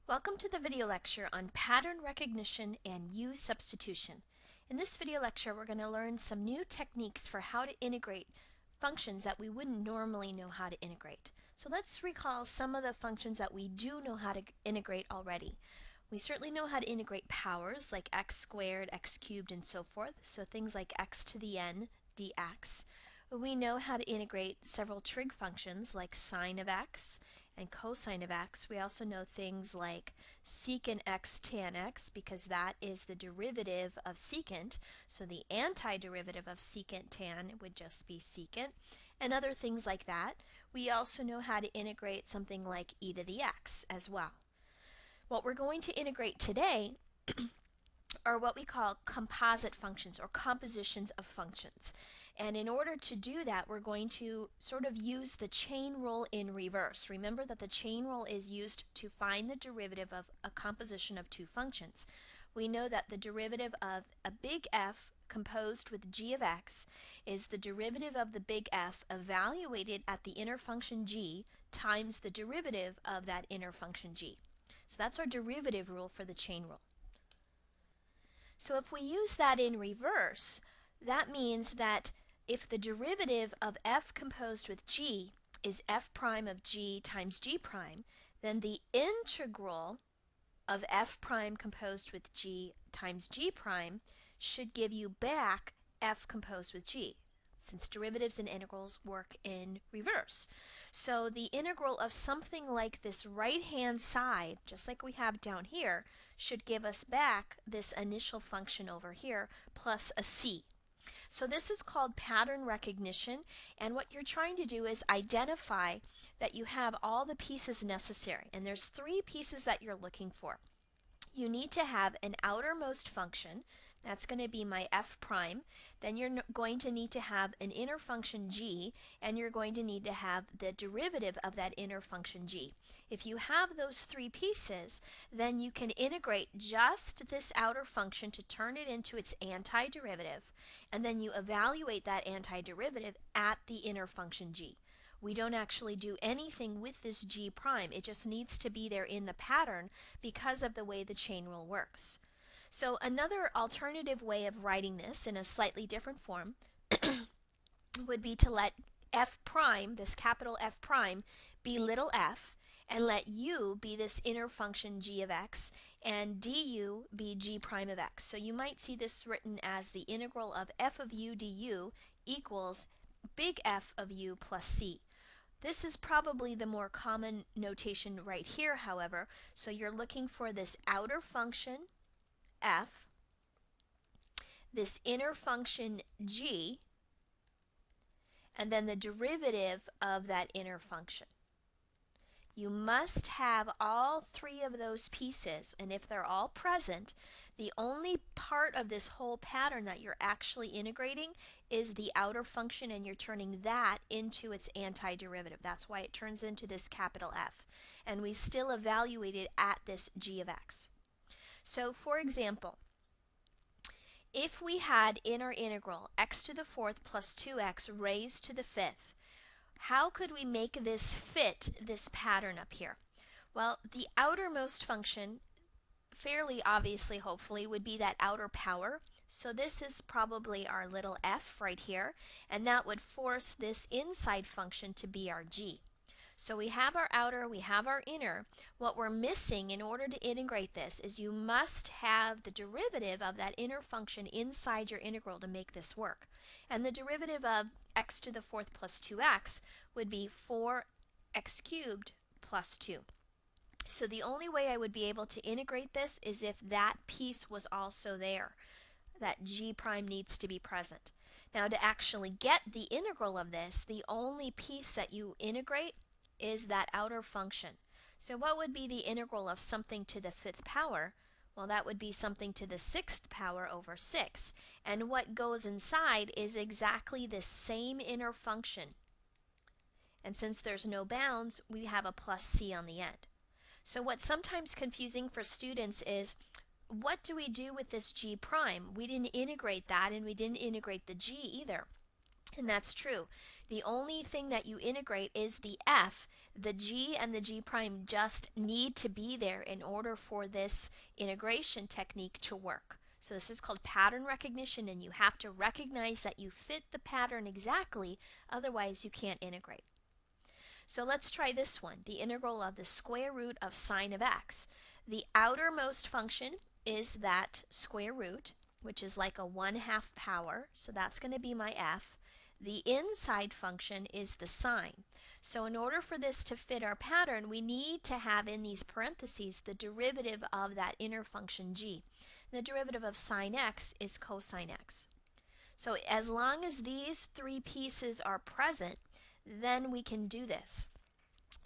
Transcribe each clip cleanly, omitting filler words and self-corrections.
Welcome to the video lecture on pattern recognition and U-substitution. In this video lecture, we're going to learn some new techniques for how to integrate functions that we wouldn't normally know how to integrate. So let's recall some of the functions that we do know how to integrate already. We certainly know how to integrate powers like x squared, x cubed, and so forth. So things like x to the n dx. We know how to integrate several trig functions like sine of x and cosine of x. We also know things like secant x tan x because that is the derivative of secant. So the antiderivative of secant tan would just be secant, and other things like that. We also know how to integrate something like e to the x as well. What we're going to integrate today are what we call composite functions or compositions of functions. And in order to do that, we're going to sort of use the chain rule in reverse. Remember that the chain rule is used to find the derivative of a composition of two functions. We know that the derivative of a big F composed with g of x is the derivative of the big F evaluated at the inner function g times the derivative of that inner function g. So that's our derivative rule for the chain rule. So if we use that in reverse, that means that if the derivative of f composed with g is f prime of g times g prime, then the integral of f prime composed with g times g prime should give you back f composed with g, since derivatives and integrals work in reverse. So the integral of something like this right-hand side, just like we have down here, should give us back this initial function over here plus a c. So this is called pattern recognition, and what you're trying to do is identify that you have all the pieces necessary, and there's three pieces that you're looking for. You need to have an outermost function. That's going to be my f prime. Then you're going to need to have an inner function g, and you're going to need to have the derivative of that inner function g. If you have those three pieces, then you can integrate just this outer function to turn it into its antiderivative, and then you evaluate that antiderivative at the inner function g. We don't actually do anything with this g prime. It just needs to be there in the pattern because of the way the chain rule works. So another alternative way of writing this in a slightly different form would be to let f prime, this capital F prime, be little f, and let u be this inner function g of x, and du be g prime of x. So you might see this written as the integral of f of u du equals big F of u plus c. This is probably the more common notation right here, however. So you're looking for this outer function f, this inner function g, and then the derivative of that inner function. You must have all three of those pieces, and if they're all present, the only part of this whole pattern that you're actually integrating is the outer function, and you're turning that into its antiderivative. That's why it turns into this capital F. And we still evaluate it at this g of x. So for example, if we had in our integral x to the fourth plus 2x raised to the fifth, how could we make this fit this pattern up here? Well, the outermost function, fairly obviously, hopefully, would be that outer power. So this is probably our little f right here, and that would force this inside function to be our g. So we have our outer, we have our inner. What we're missing in order to integrate this is you must have the derivative of that inner function inside your integral to make this work. And the derivative of x to the fourth plus 2x would be 4x cubed plus 2. So the only way I would be able to integrate this is if that piece was also there. That g prime needs to be present. Now to actually get the integral of this, the only piece that you integrate is that outer function. So what would be the integral of something to the fifth power? Well, that would be something to the sixth power over 6. And what goes inside is exactly the same inner function. And since there's no bounds, we have a plus c on the end. So what's sometimes confusing for students is, what do we do with this g prime? We didn't integrate that, and we didn't integrate the g either. And that's true. The only thing that you integrate is the f. The g and the g prime just need to be there in order for this integration technique to work. So this is called pattern recognition, and you have to recognize that you fit the pattern exactly, otherwise you can't integrate. So let's try this one, the integral of the square root of sine of x. The outermost function is that square root, which is like a 1/2 power, so that's going to be my f. The inside function is the sine. So in order for this to fit our pattern, we need to have in these parentheses the derivative of that inner function g. The derivative of sine x is cosine x. So as long as these three pieces are present, then we can do this.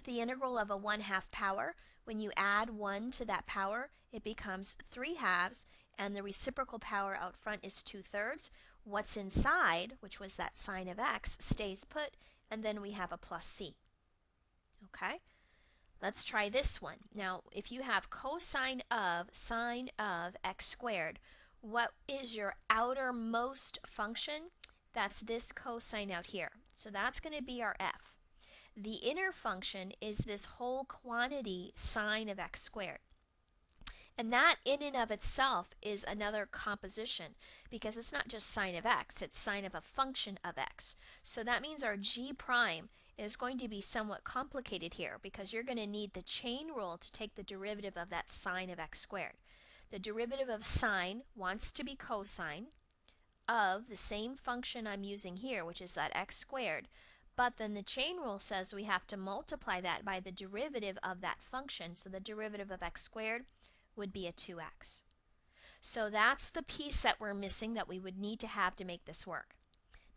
The integral of a 1/2 power, when you add 1 to that power, it becomes 3/2, and the reciprocal power out front is 2/3. What's inside, which was that sine of x, stays put, and then we have a plus c. Okay? Let's try this one. Now, if you have cosine of sine of x squared, what is your outermost function? That's this cosine out here. So that's going to be our f. The inner function is this whole quantity sine of x squared. And that in and of itself is another composition, because it's not just sine of x, it's sine of a function of x. So that means our g prime is going to be somewhat complicated here, because you're going to need the chain rule to take the derivative of that sine of x squared. The derivative of sine wants to be cosine of the same function I'm using here, which is that x squared, but then the chain rule says we have to multiply that by the derivative of that function. So the derivative of x squared would be a 2x. So that's the piece that we're missing that we would need to have to make this work.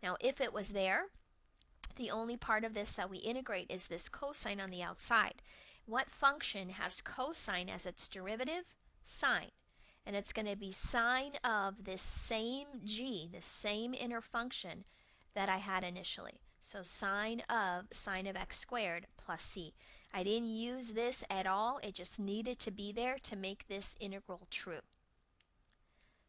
Now if it was there, the only part of this that we integrate is this cosine on the outside. What function has cosine as its derivative? Sine. And it's going to be sine of this same g, the same inner function that I had initially. So sine of x squared plus c. I didn't use this at all. It just needed to be there to make this integral true.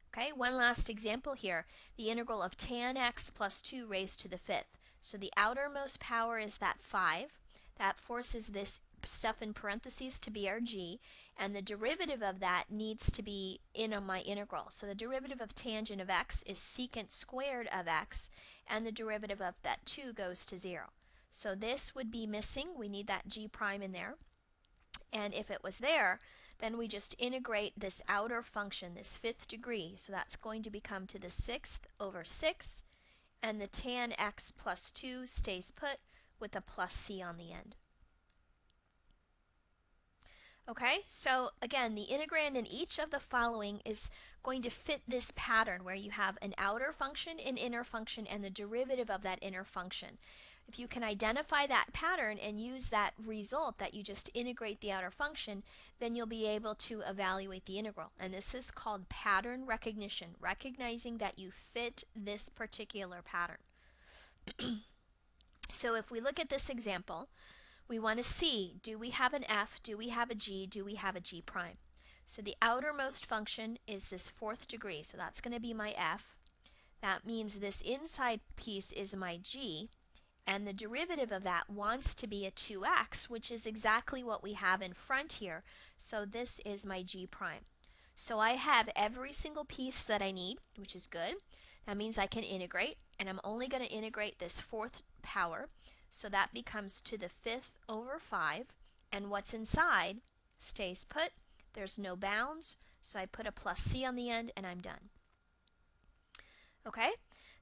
Okay, one last example here. The integral of tan x plus 2 raised to the 5th. So the outermost power is that 5. That forces this stuff in parentheses to be our g, and the derivative of that needs to be in my integral. So the derivative of tangent of x is secant squared of x, and the derivative of that 2 goes to 0. So this would be missing. We need that g prime in there. And if it was there, then we just integrate this outer function, this 5th degree. So that's going to become to the 6th over 6, and the tan x plus 2 stays put with a plus c on the end. Okay, so again, the integrand in each of the following is going to fit this pattern where you have an outer function, an inner function, and the derivative of that inner function. If you can identify that pattern and use that result that you just integrate the outer function, then you'll be able to evaluate the integral. And this is called pattern recognition, recognizing that you fit this particular pattern. So if we look at this example, we want to see, do we have an f, do we have a g, do we have a g prime? So the outermost function is this 4th degree, so that's going to be my f. That means this inside piece is my g, and the derivative of that wants to be a 2x, which is exactly what we have in front here. So this is my g prime. So I have every single piece that I need, which is good. That means I can integrate, and I'm only going to integrate this 4th power. So that becomes to the 5th over 5, and what's inside stays put. There's no bounds, so I put a plus c on the end, and I'm done. Okay?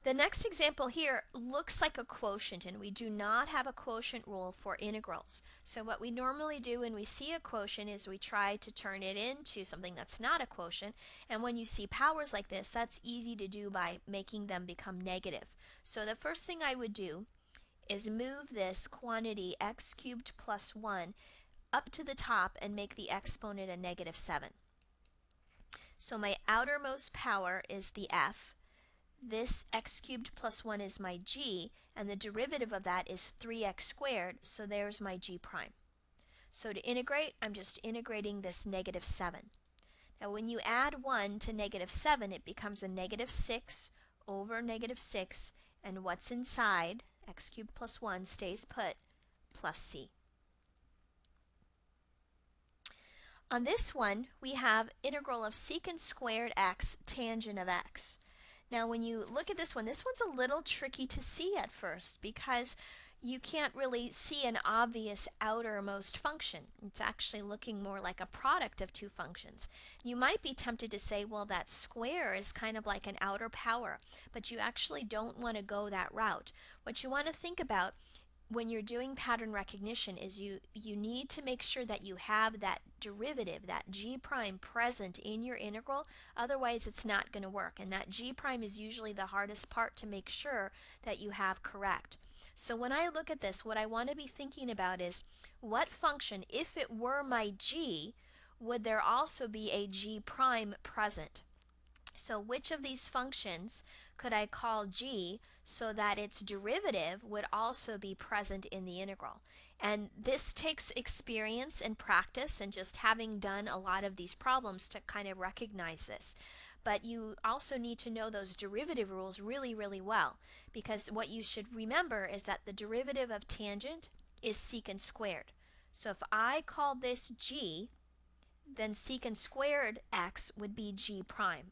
The next example here looks like a quotient, and we do not have a quotient rule for integrals. So what we normally do when we see a quotient is we try to turn it into something that's not a quotient, and when you see powers like this, that's easy to do by making them become negative. So the first thing I would do is move this quantity x cubed plus 1 up to the top and make the exponent a -7. So my outermost power is the f. This x cubed plus 1 is my g, and the derivative of that is 3x squared, so there's my g prime. So to integrate, I'm just integrating this -7. Now when you add 1 to -7, it becomes a -6 over -6, and what's inside, x cubed plus 1 stays put, plus c. On this one, we have integral of secant squared x tangent of x. Now when you look at this one's a little tricky to see at first because you can't really see an obvious outermost function. It's actually looking more like a product of two functions. You might be tempted to say, well, that square is kind of like an outer power, but you actually don't want to go that route. What you want to think about when you're doing pattern recognition is you need to make sure that you have that derivative, that g prime, present in your integral. Otherwise it's not going to work, and that g prime is usually the hardest part to make sure that you have correct. So when I look at this, what I want to be thinking about is what function, if it were my g, would there also be a g prime present? So which of these functions could I call g so that its derivative would also be present in the integral? And this takes experience and practice and just having done a lot of these problems to kind of recognize this. But you also need to know those derivative rules really, really well, because what you should remember is that the derivative of tangent is secant squared. So if I call this g, then secant squared x would be g prime.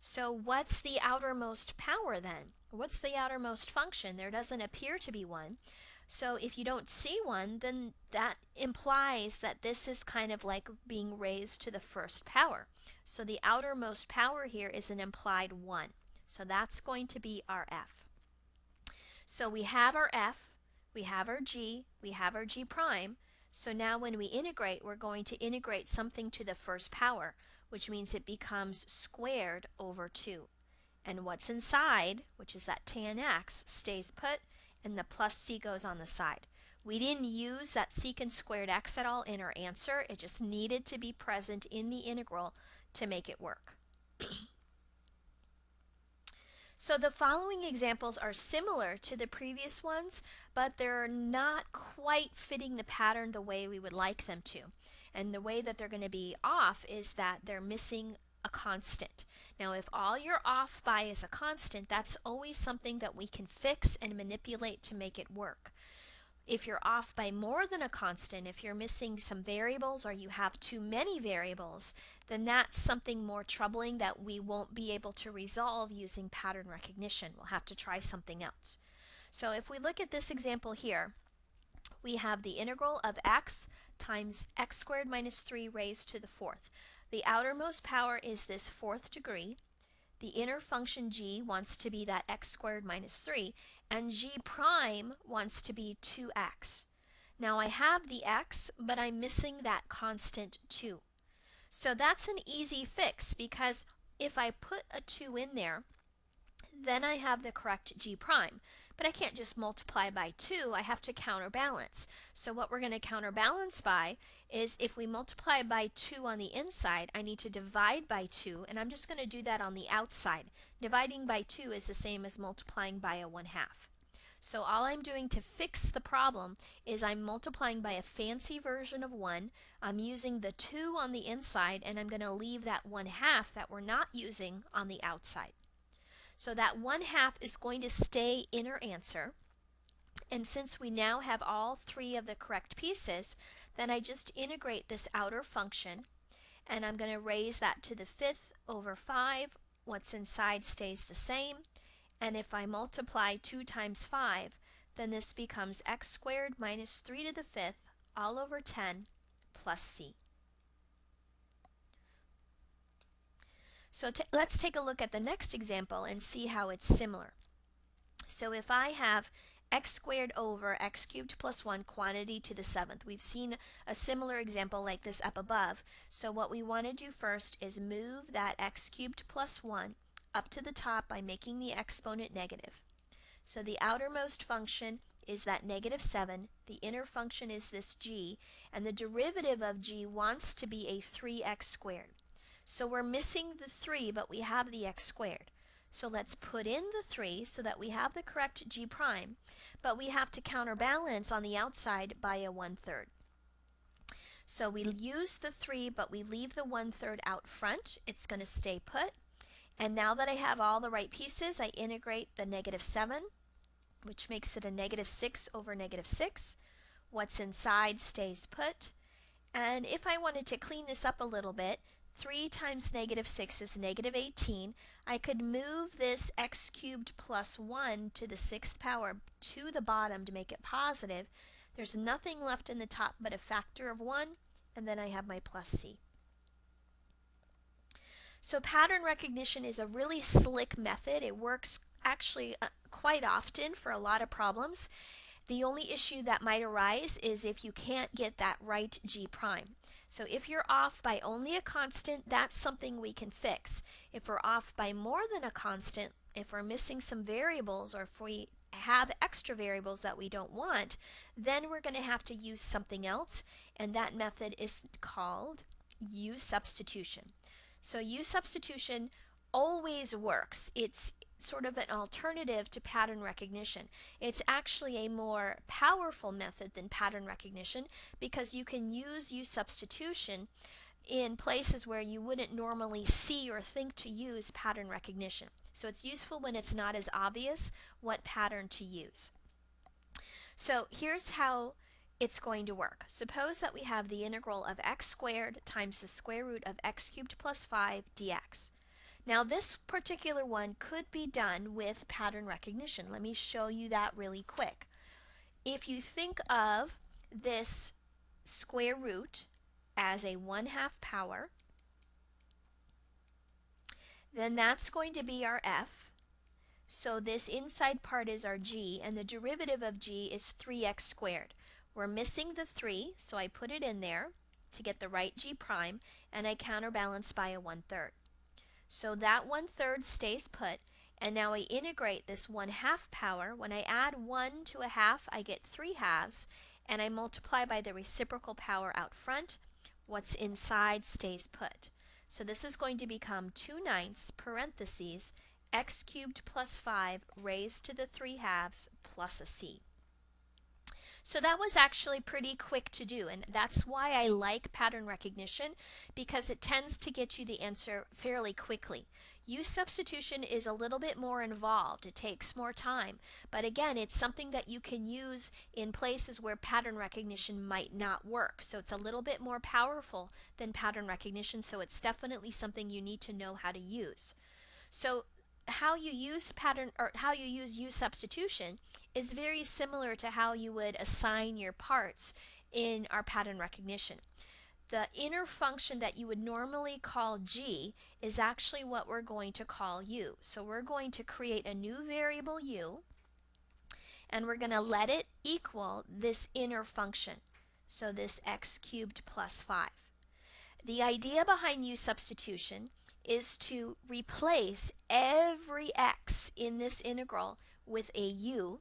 So what's the outermost power then? What's the outermost function? There doesn't appear to be one. So if you don't see one, then that implies that this is kind of like being raised to the first power. So the outermost power here is an implied 1. So that's going to be our f. So we have our f, we have our g, we have our g prime. So now when we integrate, we're going to integrate something to the first power, which means it becomes squared over 2. And what's inside, which is that tan x, stays put, and the plus c goes on the side. We didn't use that secant squared x at all in our answer. It just needed to be present in the integral to make it work. So the following examples are similar to the previous ones, but they're not quite fitting the pattern the way we would like them to. And the way that they're going to be off is that they're missing a constant. Now if all you're off by is a constant, that's always something that we can fix and manipulate to make it work. If you're off by more than a constant, if you're missing some variables or you have too many variables, then that's something more troubling that we won't be able to resolve using pattern recognition. We'll have to try something else. So if we look at this example here, we have the integral of x times x squared minus 3 raised to the 4th. The outermost power is this 4th degree. The inner function g wants to be that x squared minus 3, and g prime wants to be 2x. Now I have the x, but I'm missing that constant 2. So that's an easy fix, because if I put a 2 in there, then I have the correct g prime. But I can't just multiply by 2, I have to counterbalance. So what we're going to counterbalance by is if we multiply by 2 on the inside, I need to divide by 2, and I'm just going to do that on the outside. Dividing by 2 is the same as multiplying by a 1/2. So all I'm doing to fix the problem is I'm multiplying by a fancy version of 1. I'm using the 2 on the inside, and I'm going to leave that 1/2 that we're not using on the outside. So that 1/2 is going to stay in our answer. And since we now have all 3 of the correct pieces, then I just integrate this outer function, and I'm going to raise that to the 5th over 5. What's inside stays the same. And if I multiply 2 times 5, then this becomes x squared minus 3 to the 5th all over 10 plus c. So let's take a look at the next example and see how it's similar. So if I have x squared over x cubed plus 1 quantity to the 7th, we've seen a similar example like this up above. So what we want to do first is move that x cubed plus 1 up to the top by making the exponent negative. So the outermost function is that negative 7, the inner function is this g, and the derivative of g wants to be a 3x squared. So we're missing the 3, but we have the x squared. So let's put in the 3 so that we have the correct g prime, but we have to counterbalance on the outside by a 1/3. So we use the 3, but we leave the 1/3 out front. It's going to stay put. And now that I have all the right pieces, I integrate the negative 7 which makes it a negative 6 over negative 6. What's inside stays put. And if I wanted to clean this up a little bit, 3 times negative 6 is negative 18. I could move this x cubed plus 1 to the 6th power to the bottom to make it positive. There's nothing left in the top but a factor of 1, and then I have my plus c. So pattern recognition is a really slick method. It works actually quite often for a lot of problems. The only issue that might arise is if you can't get that right g prime. So if you're off by only a constant, that's something we can fix. If we're off by more than a constant, if we're missing some variables, or if we have extra variables that we don't want, then we're going to have to use something else, and that method is called U-Substitution. So U-Substitution always works. It's sort of an alternative to pattern recognition. It's actually a more powerful method than pattern recognition because you can use U-Substitution in places where you wouldn't normally see or think to use pattern recognition. So it's useful when it's not as obvious what pattern to use. So here's how it's going to work. Suppose that we have the integral of x squared times the square root of x cubed plus 5 dx. Now this particular one could be done with pattern recognition. Let me show you that really quick. If you think of this square root as a 1/2 power, then that's going to be our f. So this inside part is our g, and the derivative of g is 3x squared. We're missing the 3, so I put it in there to get the right g prime, and I counterbalance by a 1/3. So that 1/3 stays put, and now I integrate this 1/2 power. When I add 1 to a half, I get 3 halves, and I multiply by the reciprocal power out front. What's inside stays put. So this is going to become 2/9 parentheses x cubed plus 5 raised to the 3 halves plus a c. So that was actually pretty quick to do, and that's why I like pattern recognition, because it tends to get you the answer fairly quickly. U-Substitution is a little bit more involved. It takes more time, but again, it's something that you can use in places where pattern recognition might not work. So it's a little bit more powerful than pattern recognition, so it's definitely something you need to know how to use. So how you use U-Substitution is very similar to how you would assign your parts in our pattern recognition. The inner function that you would normally call g is actually what we're going to call u. So we're going to create a new variable u, and we're going to let it equal this inner function, so this x cubed plus 5. The idea behind U-Substitution is to replace every x in this integral with a u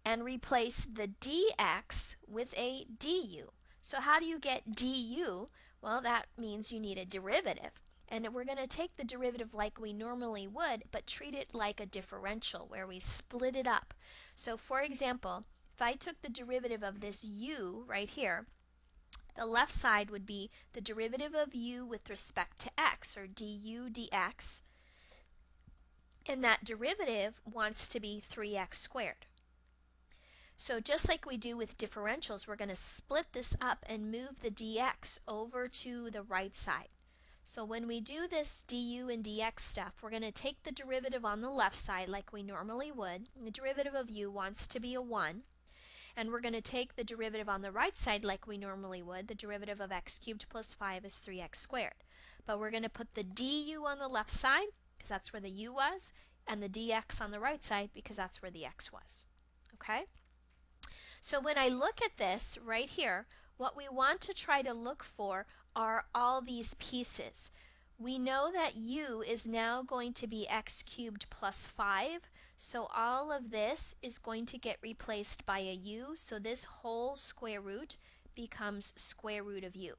and replace the dx with a du. So how do you get du? Well, that means you need a derivative. And we're going to take the derivative like we normally would, but treat it like a differential where we split it up. So for example, if I took the derivative of this u right here, the left side would be the derivative of u with respect to x, or du dx, and that derivative wants to be 3x squared. So just like we do with differentials, we're going to split this up and move the dx over to the right side. So when we do this du and dx stuff, we're going to take the derivative on the left side like we normally would. The derivative of u wants to be a 1. And we're going to take the derivative on the right side like we normally would. The derivative of x cubed plus 5 is 3x squared. But we're going to put the du on the left side because that's where the u was, and the dx on the right side because that's where the x was. Okay? So when I look at this right here, what we want to try to look for are all these pieces. We know that u is now going to be x cubed plus 5, so all of this is going to get replaced by a u, so this whole square root becomes square root of u.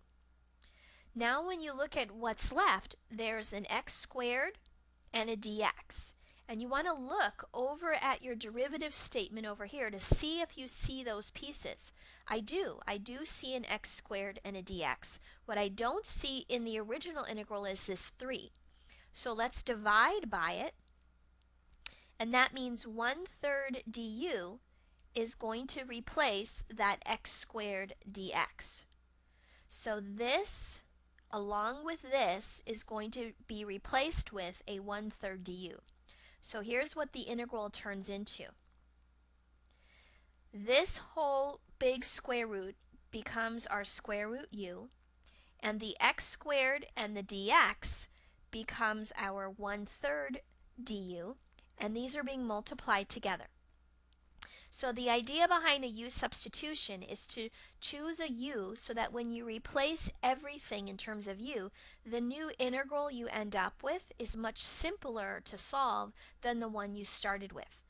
Now when you look at what's left, there's an x squared and a dx. And you want to look over at your derivative statement over here to see if you see those pieces. I do see an x squared and a dx. What I don't see in the original integral is this 3. So let's divide by it. And that means 1/3 du is going to replace that x squared dx. So this, along with this, is going to be replaced with a 1/3 du. So here's what the integral turns into. This whole big square root becomes our square root u, and the x squared and the dx becomes our 1/3 du, and these are being multiplied together. So the idea behind a u substitution is to choose a u so that when you replace everything in terms of u, the new integral you end up with is much simpler to solve than the one you started with.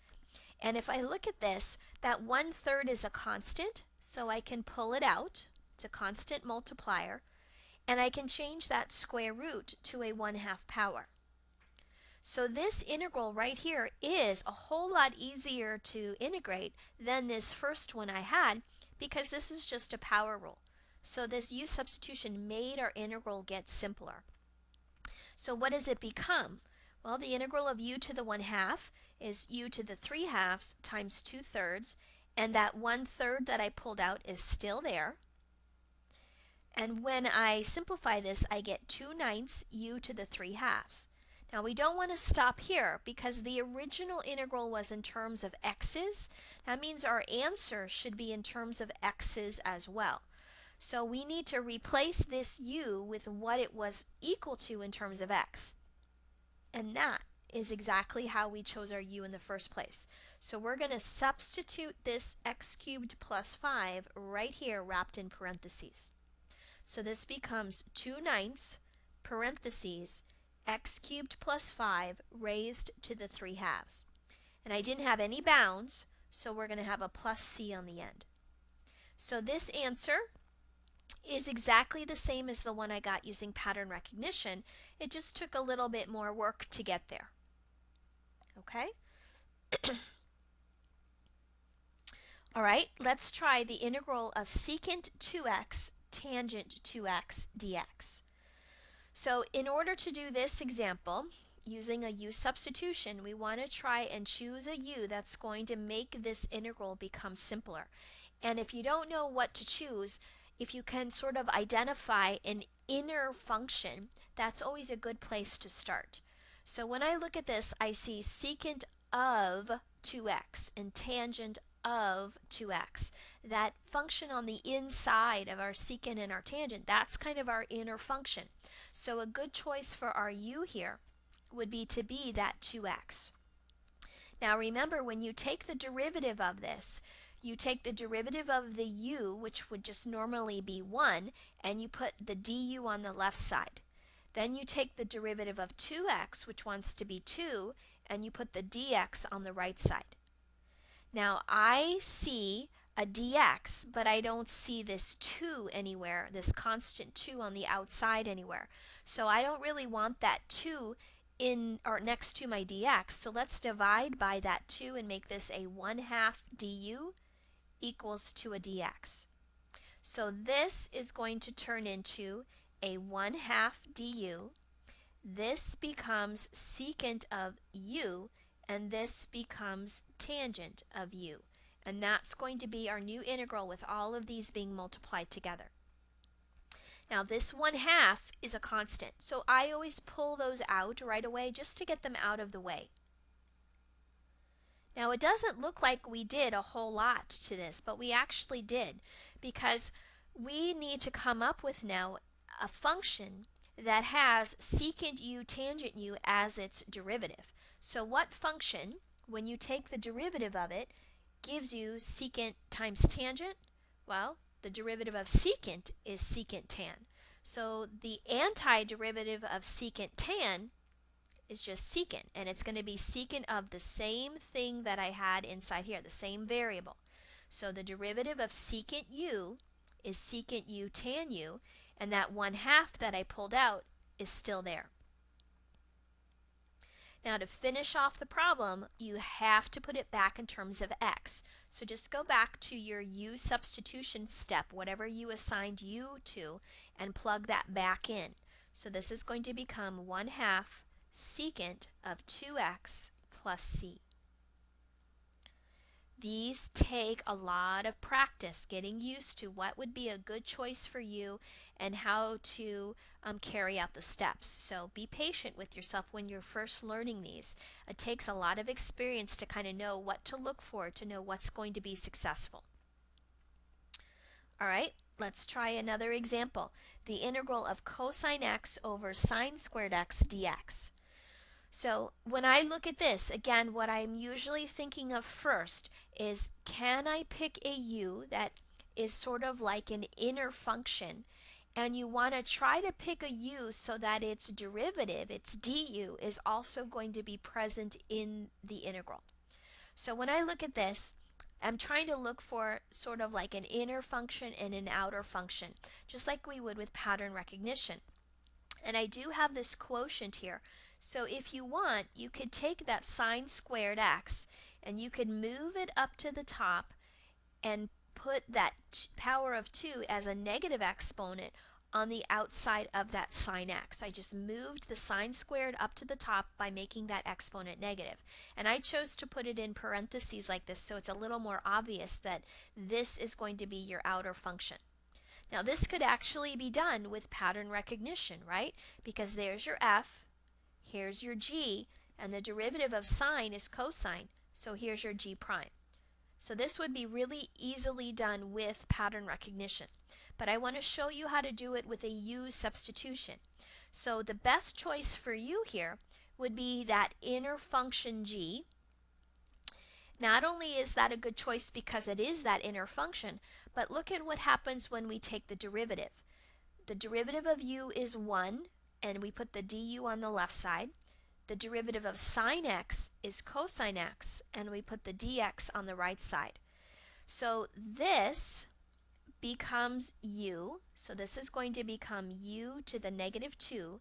And if I look at this, that 1/3 is a constant, so I can pull it out. It's a constant multiplier, and I can change that square root to a 1/2 power. So this integral right here is a whole lot easier to integrate than this first one I had, because this is just a power rule. So this u substitution made our integral get simpler. So what does it become? Well, the integral of u to the 1/2 is u to the 3/2 times 2/3, and that 1/3 that I pulled out is still there. And when I simplify this, I get 2/9 u to the 3/2. Now we don't want to stop here because the original integral was in terms of x's. That means our answer should be in terms of x's as well. So we need to replace this u with what it was equal to in terms of x. And that is exactly how we chose our u in the first place. So we're going to substitute this x cubed plus 5 right here wrapped in parentheses. So this becomes 2/9 parentheses x cubed plus 5 raised to the 3/2. And I didn't have any bounds, so we're going to have a plus c on the end. So this answer is exactly the same as the one I got using pattern recognition. It just took a little bit more work to get there. Okay? All right, let's try the integral of secant 2x tangent 2x dx. So in order to do this example, using a u substitution, we want to try and choose a u that's going to make this integral become simpler. And if you don't know what to choose, if you can sort of identify an inner function, that's always a good place to start. So when I look at this, I see secant of 2x and tangent of 2x. That function on the inside of our secant and our tangent, that's kind of our inner function. So a good choice for our u here would be to be that 2x. Now remember, when you take the derivative of this, you take the derivative of the u, which would just normally be 1, and you put the du on the left side. Then you take the derivative of 2x, which wants to be 2, and you put the dx on the right side. Now I see a dx, but I don't see this 2 anywhere, this constant 2 on the outside anywhere. So I don't really want that 2 in or next to my dx. So let's divide by that 2 and make this a 1/2 du equals to a dx. So this is going to turn into a 1/2 du. This becomes secant of u, and this becomes tangent of u. And that's going to be our new integral with all of these being multiplied together. Now this 1/2 is a constant, so I always pull those out right away just to get them out of the way. Now it doesn't look like we did a whole lot to this, but we actually did, because we need to come up with now a function that has secant u tangent u as its derivative. So what function, when you take the derivative of it, gives you secant times tangent? Well, the derivative of secant is secant tan. So the antiderivative of secant tan is just secant, and it's going to be secant of the same thing that I had inside here, the same variable. So the derivative of secant u is secant u tan u, and that 1/2 that I pulled out is still there. Now to finish off the problem, you have to put it back in terms of x. So just go back to your u substitution step, whatever you assigned u to, and plug that back in. So this is going to become 1/2 secant of 2x plus c. These take a lot of practice, getting used to what would be a good choice for you and how to carry out the steps. So be patient with yourself when you're first learning these. It takes a lot of experience to kind of know what to look for, to know what's going to be successful. All right, let's try another example. The integral of cosine x over sine squared x dx. So when I look at this, again, what I'm usually thinking of first is, can I pick a u that is sort of like an inner function, and you want to try to pick a u so that its derivative, its du, is also going to be present in the integral. So when I look at this, I'm trying to look for sort of like an inner function and an outer function, just like we would with pattern recognition. And I do have this quotient here. So if you want, you could take that sine squared x and you could move it up to the top and put that power of 2 as a negative exponent on the outside of that sine x. I just moved the sine squared up to the top by making that exponent negative. And I chose to put it in parentheses like this so it's a little more obvious that this is going to be your outer function. Now this could actually be done with pattern recognition, right? Because there's your f, here's your g, and the derivative of sine is cosine, so here's your g prime. So this would be really easily done with pattern recognition. But I want to show you how to do it with a U-substitution. So the best choice for you here would be that inner function g. Not only is that a good choice because it is that inner function, but look at what happens when we take the derivative. The derivative of u is 1, and we put the du on the left side. The derivative of sine x is cosine x, and we put the dx on the right side. So this becomes u, so this is going to become u to the negative 2,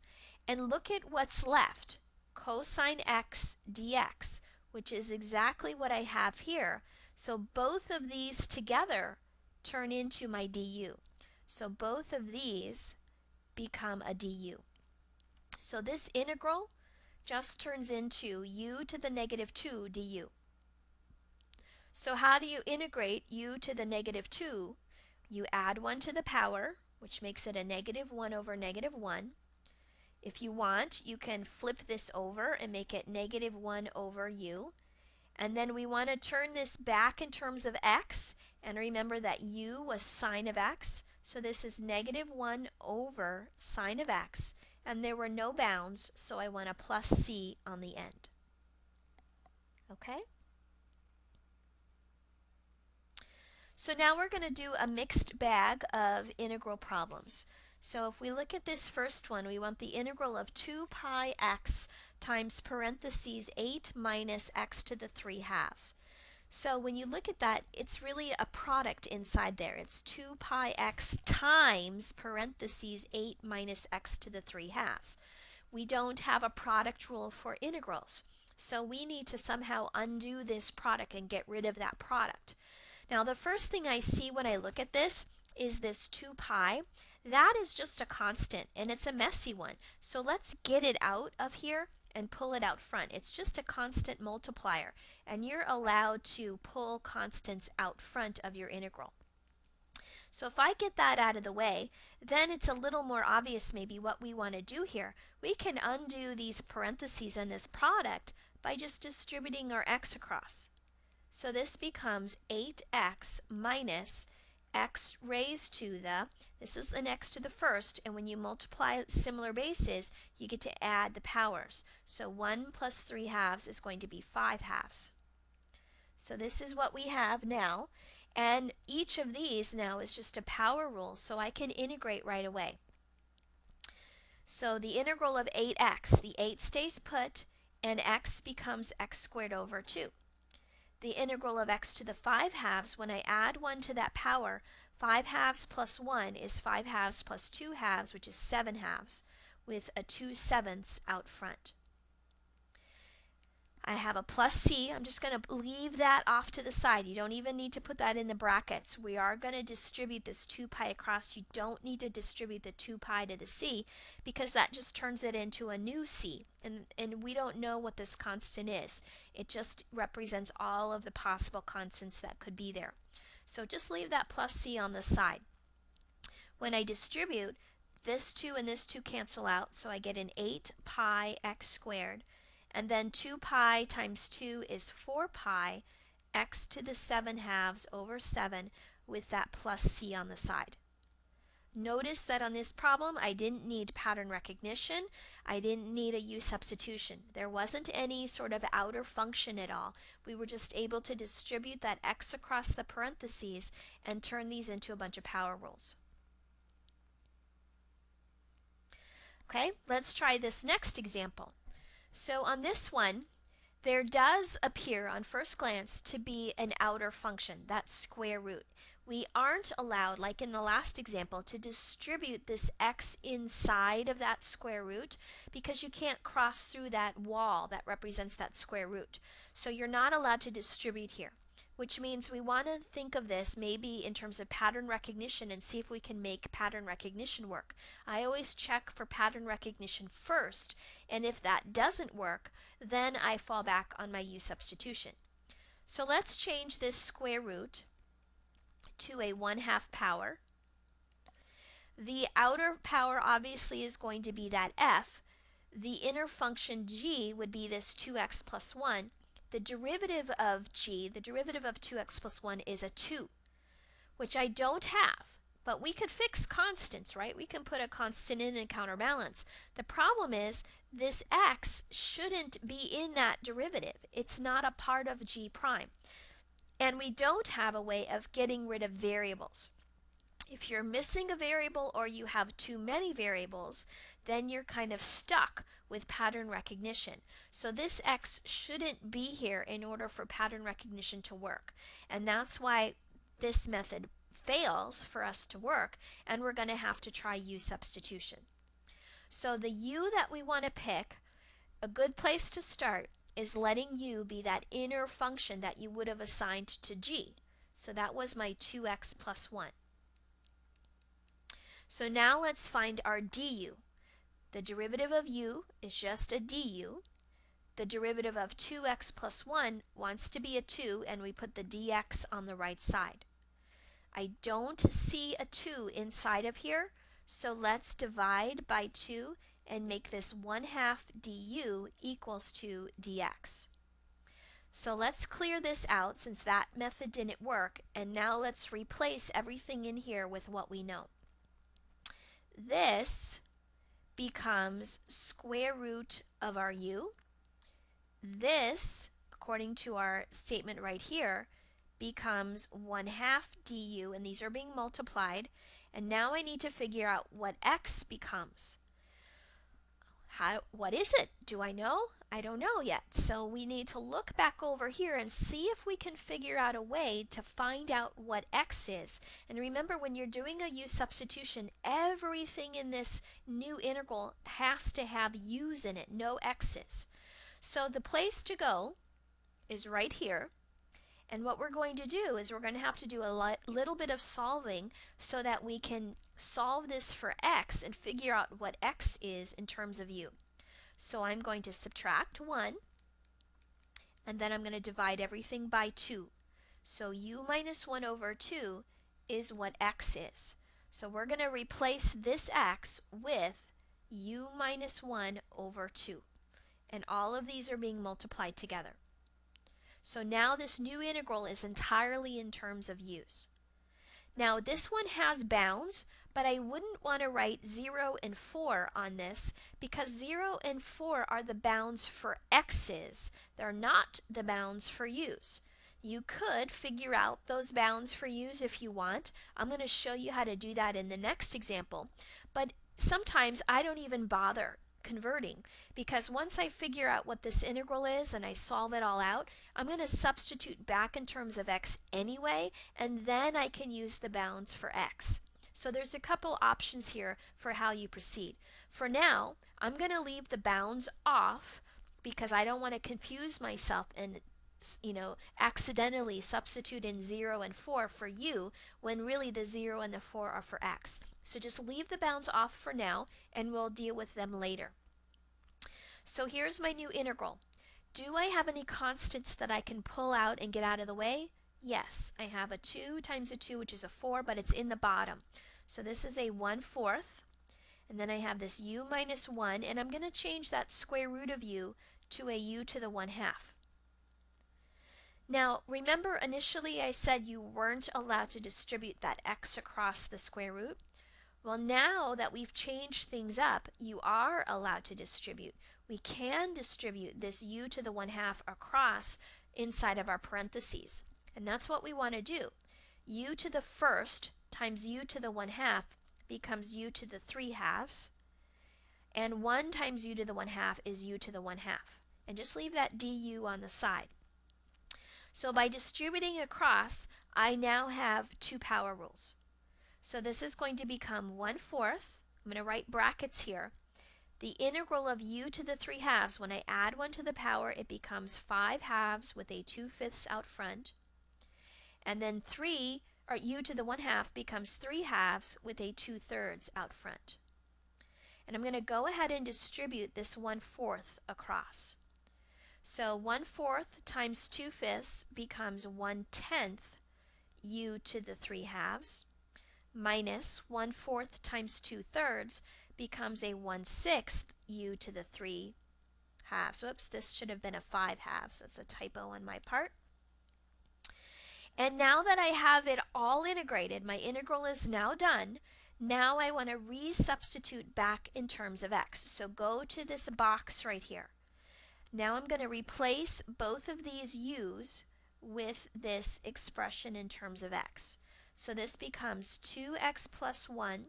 and look at what's left, cosine x dx, which is exactly what I have here. So both of these together turn into my du. So both of these become a du. So this integral just turns into u to the negative 2 du. So how do you integrate u to the negative 2? You add 1 to the power, which makes it a negative 1 over negative 1. If you want, you can flip this over and make it negative 1 over u. And then we want to turn this back in terms of x, and remember that u was sine of x, so this is negative 1 over sine of x, and there were no bounds, so I want a plus c on the end. Okay? So now we're going to do a mixed bag of integral problems. So if we look at this first one, we want the integral of 2 pi x times parentheses 8 minus x to the 3 halves. So when you look at that, it's really a product inside there. It's 2 pi x times parentheses 8 minus x to the 3 halves. We don't have a product rule for integrals, so we need to somehow undo this product and get rid of that product. Now the first thing I see when I look at this is this 2 pi. That is just a constant, and it's a messy one. So let's get it out of here and pull it out front. It's just a constant multiplier, and you're allowed to pull constants out front of your integral. So if I get that out of the way, then it's a little more obvious maybe what we want to do here. We can undo these parentheses and this product by just distributing our x across. So this becomes 8x minus x raised to the, this is an x to the first, and when you multiply similar bases, you get to add the powers. So 1 plus 3 halves is going to be 5 halves. So this is what we have now, and each of these now is just a power rule, so I can integrate right away. So the integral of 8x, the 8 stays put, and x becomes x squared over 2. The integral of x to the 5 halves, when I add 1 to that power, 5 halves plus 1 is 5 halves plus 2 halves, which is 7 halves, with a 2/7 out front. I have a plus c. I'm just going to leave that off to the side. You don't even need to put that in the brackets. We are going to distribute this 2 pi across. You don't need to distribute the 2 pi to the c because that just turns it into a new c. And we don't know what this constant is. It just represents all of the possible constants that could be there. So just leave that plus c on the side. When I distribute, this 2 and this 2 cancel out, so I get an 8 pi x squared. And then 2 pi times 2 is 4 pi x to the 7/2 over 7 with that plus c on the side. Notice that on this problem I didn't need pattern recognition. I didn't need a U-substitution. There wasn't any sort of outer function at all. We were just able to distribute that x across the parentheses and turn these into a bunch of power rules. Okay, let's try this next example. So on this one, there does appear on first glance to be an outer function, that square root. We aren't allowed, like in the last example, to distribute this x inside of that square root because you can't cross through that wall that represents that square root. So you're not allowed to distribute here, which means we want to think of this maybe in terms of pattern recognition and see if we can make pattern recognition work. I always check for pattern recognition first, and if that doesn't work, then I fall back on my U-substitution. So let's change this square root to a 1/2 power. The outer power obviously is going to be that f. The inner function g would be this 2x plus 1. The derivative of g, the derivative of 2x plus 1 is a 2, which I don't have. But we could fix constants, right? We can put a constant in and counterbalance. The problem is this x shouldn't be in that derivative. It's not a part of g prime. And we don't have a way of getting rid of variables. If you're missing a variable or you have too many variables, then you're kind of stuck with pattern recognition. So this x shouldn't be here in order for pattern recognition to work. And that's why this method fails for us to work, and we're going to have to try U-substitution. So the u that we want to pick, a good place to start is letting u be that inner function that you would have assigned to g. So that was my 2x plus 1. So now let's find our du. The derivative of u is just a du. The derivative of 2x plus 1 wants to be a 2, and we put the dx on the right side. I don't see a 2 inside of here, so let's divide by 2 and make this 1/2 du equals to dx. So let's clear this out since that method didn't work, and now let's replace everything in here with what we know. This becomes square root of our u. This, according to our statement right here, becomes 1/2 du, and these are being multiplied. And now I need to figure out what x becomes. What is it? Do I know? I don't know yet. So we need to look back over here and see if we can figure out a way to find out what x is. And remember, when you're doing a U-substitution, everything in this new integral has to have u's in it, no x's. So the place to go is right here. And what we're going to do is we're going to have to do a little bit of solving so that we can solve this for x and figure out what x is in terms of u. So I'm going to subtract 1, and then I'm going to divide everything by 2. So u minus 1 over 2 is what x is. So we're going to replace this x with u minus 1 over 2. And all of these are being multiplied together. So now this new integral is entirely in terms of u's. Now this one has bounds, but I wouldn't want to write 0 and 4 on this because 0 and 4 are the bounds for x's. They're not the bounds for u's. You could figure out those bounds for u's if you want. I'm going to show you how to do that in the next example. But sometimes I don't even bother converting because once I figure out what this integral is and I solve it all out, I'm going to substitute back in terms of x anyway, and then I can use the bounds for x. So there's a couple options here for how you proceed. For now, I'm going to leave the bounds off because I don't want to confuse myself and accidentally substitute in 0 and 4 for u when really the 0 and the 4 are for x. So just leave the bounds off for now and we'll deal with them later. So here's my new integral. Do I have any constants that I can pull out and get out of the way? Yes, I have a 2 times a 2, which is a 4, but it's in the bottom. So this is a 1/4, and then I have this u minus 1, and I'm going to change that square root of u to a u to the 1/2. Now, remember initially I said you weren't allowed to distribute that x across the square root? Well, now that we've changed things up, you are allowed to distribute. We can distribute this u to the 1/2 across inside of our parentheses. And that's what we want to do. U to the first times u to the 1/2 becomes u to the 3/2. And 1 times u to the 1/2 is u to the 1/2. And just leave that du on the side. So by distributing across, I now have two power rules. So this is going to become 1/4. I'm going to write brackets here. The integral of u to the 3/2, when I add 1 to the power, it becomes 5/2 with a 2/5 out front. And then u to the 1/2 becomes 3/2 with a 2/3 out front. And I'm going to go ahead and distribute this 1/4 across. So 1/4 times 2/5 becomes 1/10 u to the 3/2 minus 1/4 times 2/3 becomes a 1/6 u to the 3/2. Whoops, this should have been a 5/2. That's a typo on my part. And now that I have it all integrated, my integral is now done. Now I want to resubstitute back in terms of x. So go to this box right here. Now I'm going to replace both of these u's with this expression in terms of x. So this becomes 2x plus 1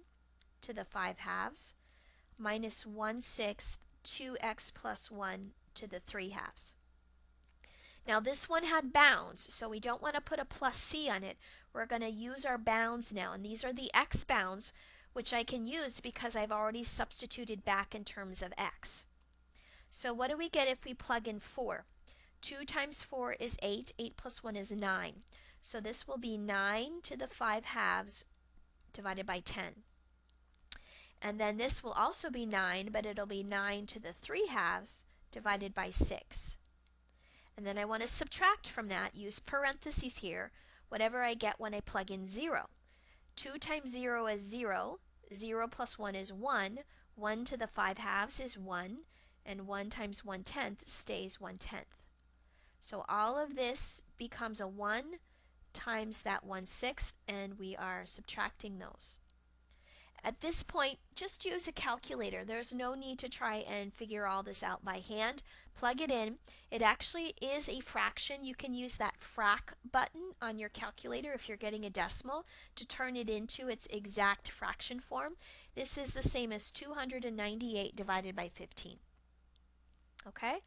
to the 5/2 minus 1/6 2x plus 1 to the 3/2. Now this one had bounds, so we don't want to put a plus c on it. We're going to use our bounds now, and these are the x bounds, which I can use because I've already substituted back in terms of x. So what do we get if we plug in 4? 2 times 4 is 8. 8 plus 1 is 9. So this will be 9 to the 5/2 divided by 10. And then this will also be 9, but it'll be 9 to the 3/2 divided by 6. And then I want to subtract from that, use parentheses here, whatever I get when I plug in 0. 2 times 0 is 0. 0 plus 1 is 1. 1 to the 5/2 is 1. And 1 times 1/10 stays 1/10. So all of this becomes a 1 times that 1/6, and we are subtracting those. At this point, just use a calculator. There's no need to try and figure all this out by hand. Plug it in. It actually is a fraction. You can use that frac button on your calculator if you're getting a decimal to turn it into its exact fraction form. This is the same as 298 divided by 15. Okay?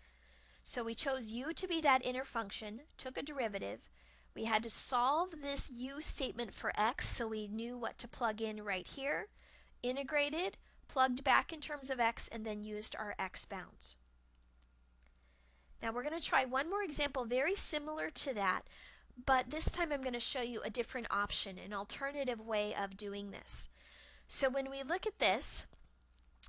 So we chose u to be that inner function, took a derivative. We had to solve this u statement for x, so we knew what to plug in right here. Integrated, plugged back in terms of x, and then used our x bounds. Now we're going to try one more example very similar to that, but this time I'm going to show you a different option, an alternative way of doing this. So when we look at this,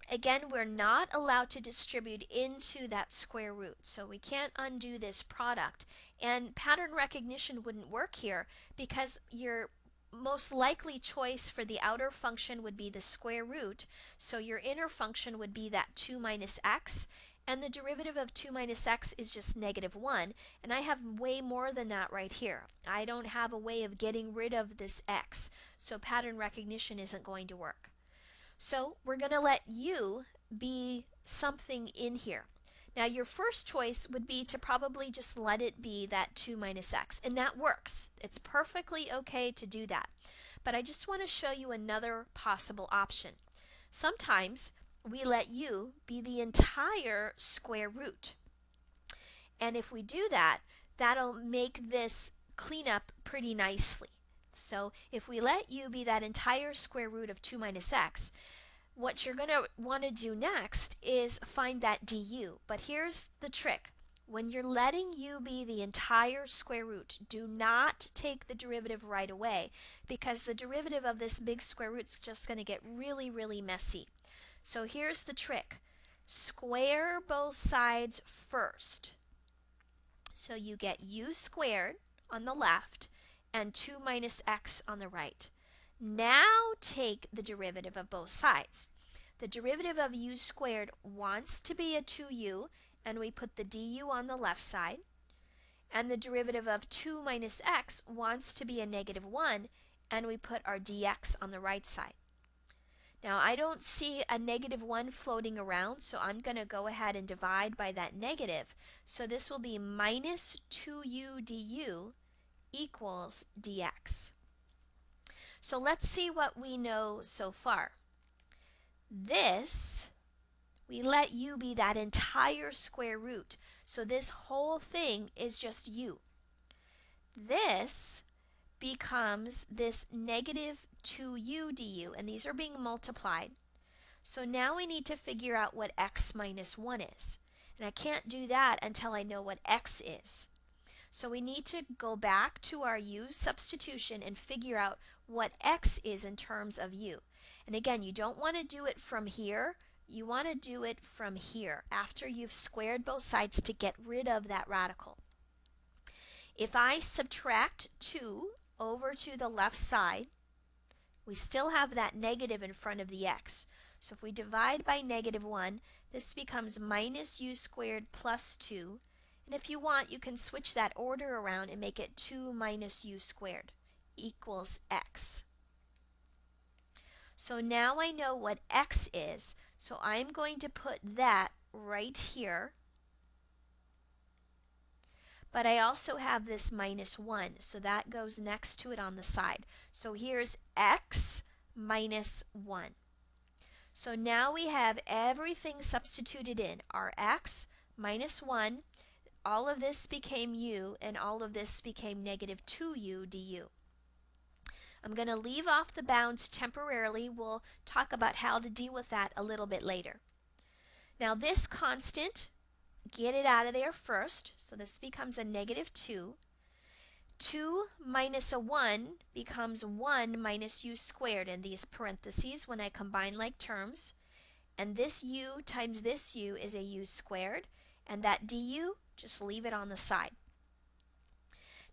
again, we're not allowed to distribute into that square root, so we can't undo this product. And pattern recognition wouldn't work here because your most likely choice for the outer function would be the square root, so your inner function would be that 2 minus x, and the derivative of 2 minus x is just -1, and I have way more than that right here. I don't have a way of getting rid of this x, so pattern recognition isn't going to work. So we're going to let u be something in here. Now your first choice would be to probably just let it be that 2 minus x, and that works. It's perfectly okay to do that. But I just want to show you another possible option. Sometimes we let u be the entire square root. And if we do that, that'll make this clean up pretty nicely. So if we let u be that entire square root of 2 minus x, What you're going to want to do next is find that du. But here's the trick. When you're letting u be the entire square root, do not take the derivative right away, because the derivative of this big square root is just going to get really, really messy. So here's the trick. Square both sides first. So you get u squared on the left and 2 minus x on the right. Now take the derivative of both sides. The derivative of u squared wants to be a 2u, and we put the du on the left side. And the derivative of 2 minus x wants to be a negative 1, and we put our dx on the right side. Now I don't see a negative 1 floating around, so I'm going to go ahead and divide by that negative. So this will be minus 2u du equals dx. So let's see what we know so far. This, we let u be that entire square root. So this whole thing is just u. This becomes this negative 2u du, and these are being multiplied. So now we need to figure out what x minus 1 is. And I can't do that until I know what x is. So we need to go back to our U-substitution and figure out what x is in terms of u. And again, you don't want to do it from here. You want to do it from here after you've squared both sides to get rid of that radical. If I subtract 2 over to the left side, we still have that negative in front of the x. So if we divide by negative 1, this becomes minus u squared plus 2. And if you want, you can switch that order around and make it 2 minus u squared equals x. So now I know what x is, so I'm going to put that right here. But I also have this minus 1, so that goes next to it on the side. So here's x minus 1. So now we have everything substituted in. Our x minus 1, all of this became u, and all of this became negative 2u du. I'm going to leave off the bounds temporarily. We'll talk about how to deal with that a little bit later. Now this constant, get it out of there first. So this becomes a negative 2. 2 minus a 1 becomes 1 minus u squared in these parentheses when I combine like terms. And this u times this u is a u squared. And that du, just leave it on the side.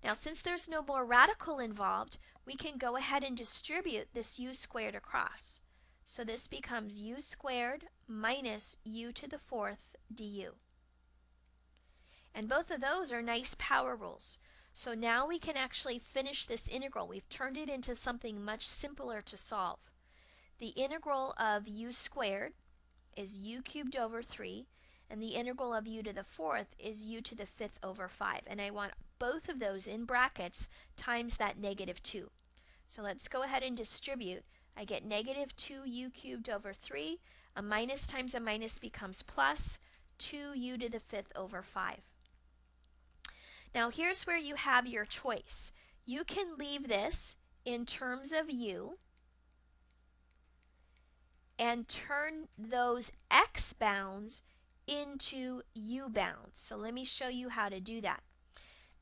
Now since there's no more radical involved, we can go ahead and distribute this u squared across. So this becomes u squared minus u to the 4th du. And both of those are nice power rules. So now we can actually finish this integral. We've turned it into something much simpler to solve. The integral of u squared is u cubed over 3, and the integral of u to the 4th is u to the 5th over 5. And I want both of those in brackets times that negative 2. So let's go ahead and distribute. I get negative 2u cubed over 3. A minus times a minus becomes plus 2u to the 5th over 5. Now here's where you have your choice. You can leave this in terms of u and turn those x bounds into u bounds. So let me show you how to do that.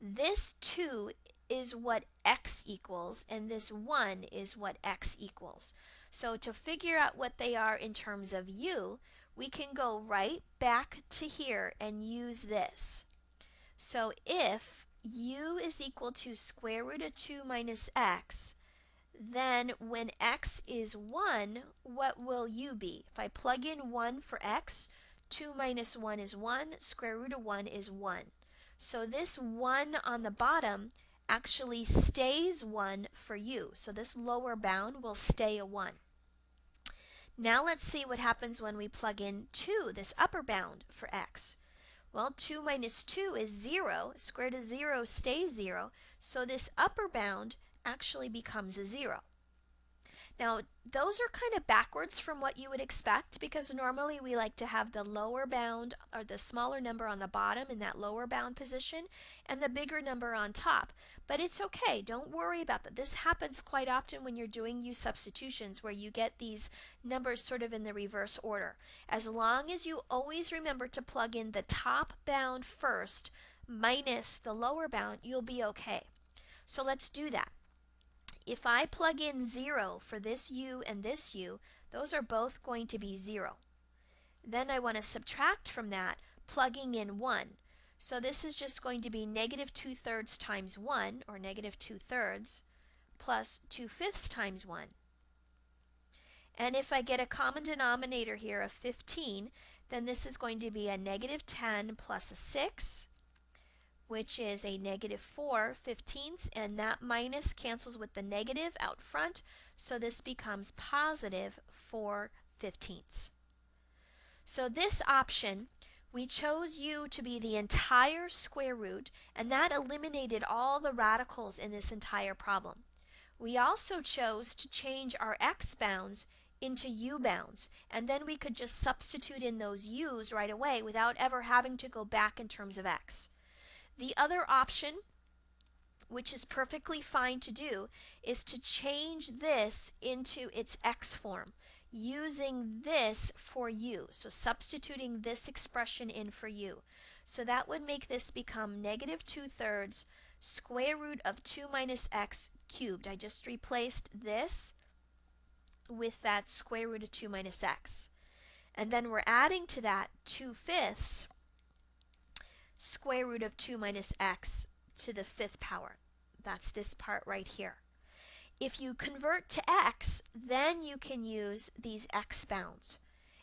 This 2 is what x equals, and this 1 is what x equals. So to figure out what they are in terms of u, we can go right back to here and use this. So if u is equal to square root of 2 minus x, then when x is 1, what will u be? If I plug in 1 for x, 2 minus 1 is 1, square root of 1 is 1. So this 1 on the bottom actually stays 1 for u. So this lower bound will stay a 1. Now let's see what happens when we plug in 2, this upper bound for x. Well, 2 minus 2 is 0. Square root of 0 stays 0. So this upper bound actually becomes a 0. Now, those are kind of backwards from what you would expect, because normally we like to have the lower bound or the smaller number on the bottom in that lower bound position and the bigger number on top. But it's okay, don't worry about that. This happens quite often when you're doing U-substitutions, where you get these numbers sort of in the reverse order. As long as you always remember to plug in the top bound first minus the lower bound, you'll be okay. So let's do that. If I plug in 0 for this u and this u, those are both going to be 0. Then I want to subtract from that, plugging in 1. So this is just going to be negative 2/3 times 1, or negative 2/3, plus 2/5 times 1. And if I get a common denominator here of 15, then this is going to be a negative 10 plus a 6, which is a negative 4/15, and that minus cancels with the negative out front, so this becomes positive 4/15. So this option, we chose u to be the entire square root, and that eliminated all the radicals in this entire problem. We also chose to change our x bounds into u bounds, and then we could just substitute in those u's right away without ever having to go back in terms of x. The other option, which is perfectly fine to do, is to change this into its x form, using this for u. So substituting this expression in for u. So that would make this become negative 2/3 square root of 2 minus x cubed. I just replaced this with that square root of 2 minus x. And then we're adding to that 2/5 square root of 2 minus x to the 5th power. That's this part right here. If you convert to x, then you can use these x bounds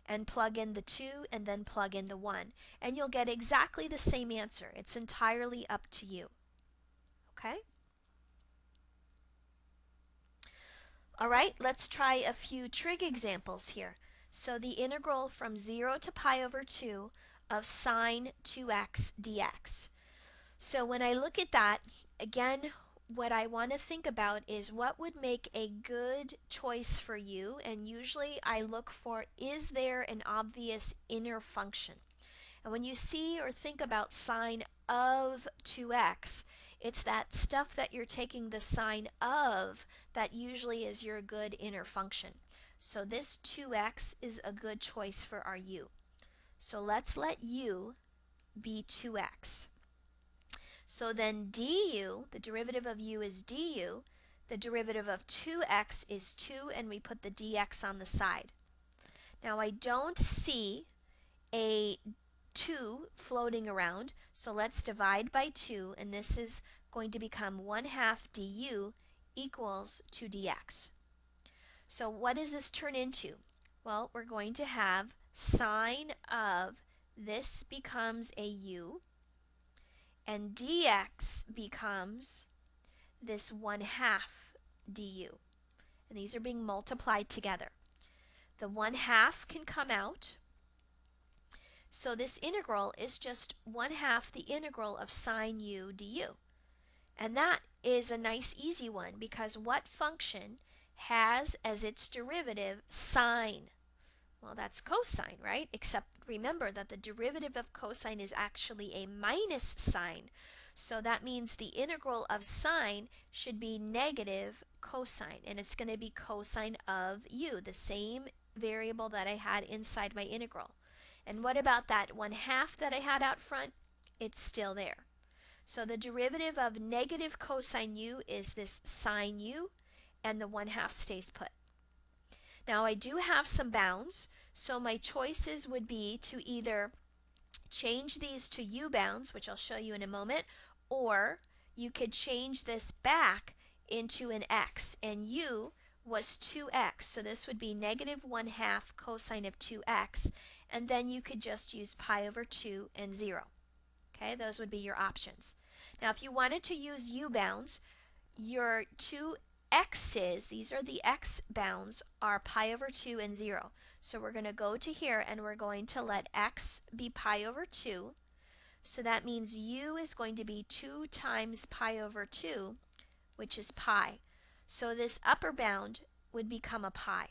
and plug in the 2 and then plug in the 1, and you'll get exactly the same answer. It's entirely up to you. Okay? All right, let's try a few trig examples here. So the integral from 0 to pi over 2 of sine 2x dx. So when I look at that, again, what I want to think about is what would make a good choice for you, and usually I look for, is there an obvious inner function? And when you see or think about sine of 2x, it's that stuff that you're taking the sine of that usually is your good inner function. So this 2x is a good choice for our u. So let's let u be 2x. So then du, the derivative of u is du, the derivative of 2x is 2, and we put the dx on the side. Now I don't see a 2 floating around, so let's divide by 2, and this is going to become 1/2 du equals 2 dx. So what does this turn into? Well, we're going to have sine of this becomes a u, and dx becomes this 1/2 du. And these are being multiplied together. The 1/2 can come out, so this integral is just 1/2 the integral of sine u du. And that is a nice easy one, because what function has as its derivative sine? Well, that's cosine, right? Except remember that the derivative of cosine is actually a minus sine. So that means the integral of sine should be negative cosine, and it's going to be cosine of u, the same variable that I had inside my integral. And what about that 1/2 that I had out front? It's still there. So the derivative of negative cosine u is this sine u, and the 1/2 stays put. Now I do have some bounds, so my choices would be to either change these to u bounds, which I'll show you in a moment, or you could change this back into an x, and u was 2x, so this would be negative 1/2 cosine of 2x, and then you could just use pi over 2 and 0. Okay, those would be your options. Now if you wanted to use u bounds, your two x's, these are the x bounds, are pi over 2 and 0. So we're going to go to here and we're going to let x be pi over 2. So that means u is going to be 2 times pi over 2, which is pi. So this upper bound would become a pi.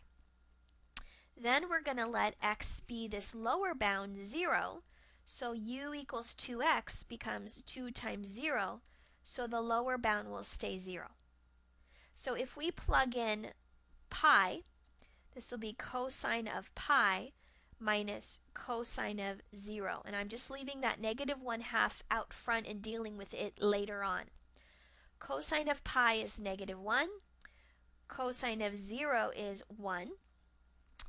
Then we're going to let x be this lower bound 0, so u equals 2x becomes 2 times 0, so the lower bound will stay 0. So if we plug in pi, this will be cosine of pi minus cosine of 0. And I'm just leaving that negative 1/2 out front and dealing with it later on. Cosine of pi is negative 1. Cosine of 0 is 1.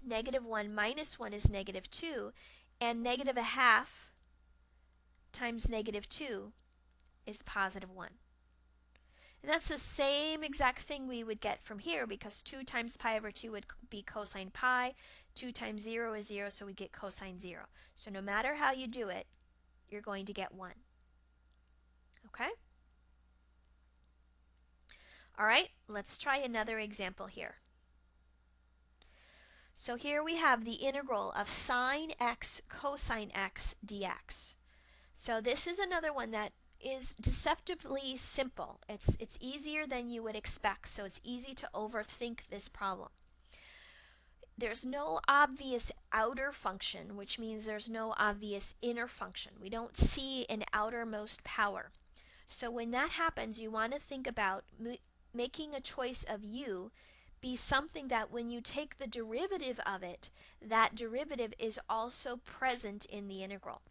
Negative 1 minus 1 is negative 2. And negative 1/2 times negative 2 is positive 1. And that's the same exact thing we would get from here, because 2 times pi over 2 would be cosine pi. 2 times 0 is 0, so we get cosine 0. So no matter how you do it, you're going to get 1. Okay? All right, let's try another example here. So here we have the integral of sine x cosine x dx. So this is another one that is deceptively simple. It's easier than you would expect, so it's easy to overthink this problem. There's no obvious outer function, which means there's no obvious inner function. We don't see an outermost power. So when that happens, you want to think about making a choice of u be something that when you take the derivative of it, that derivative is also present in the integral.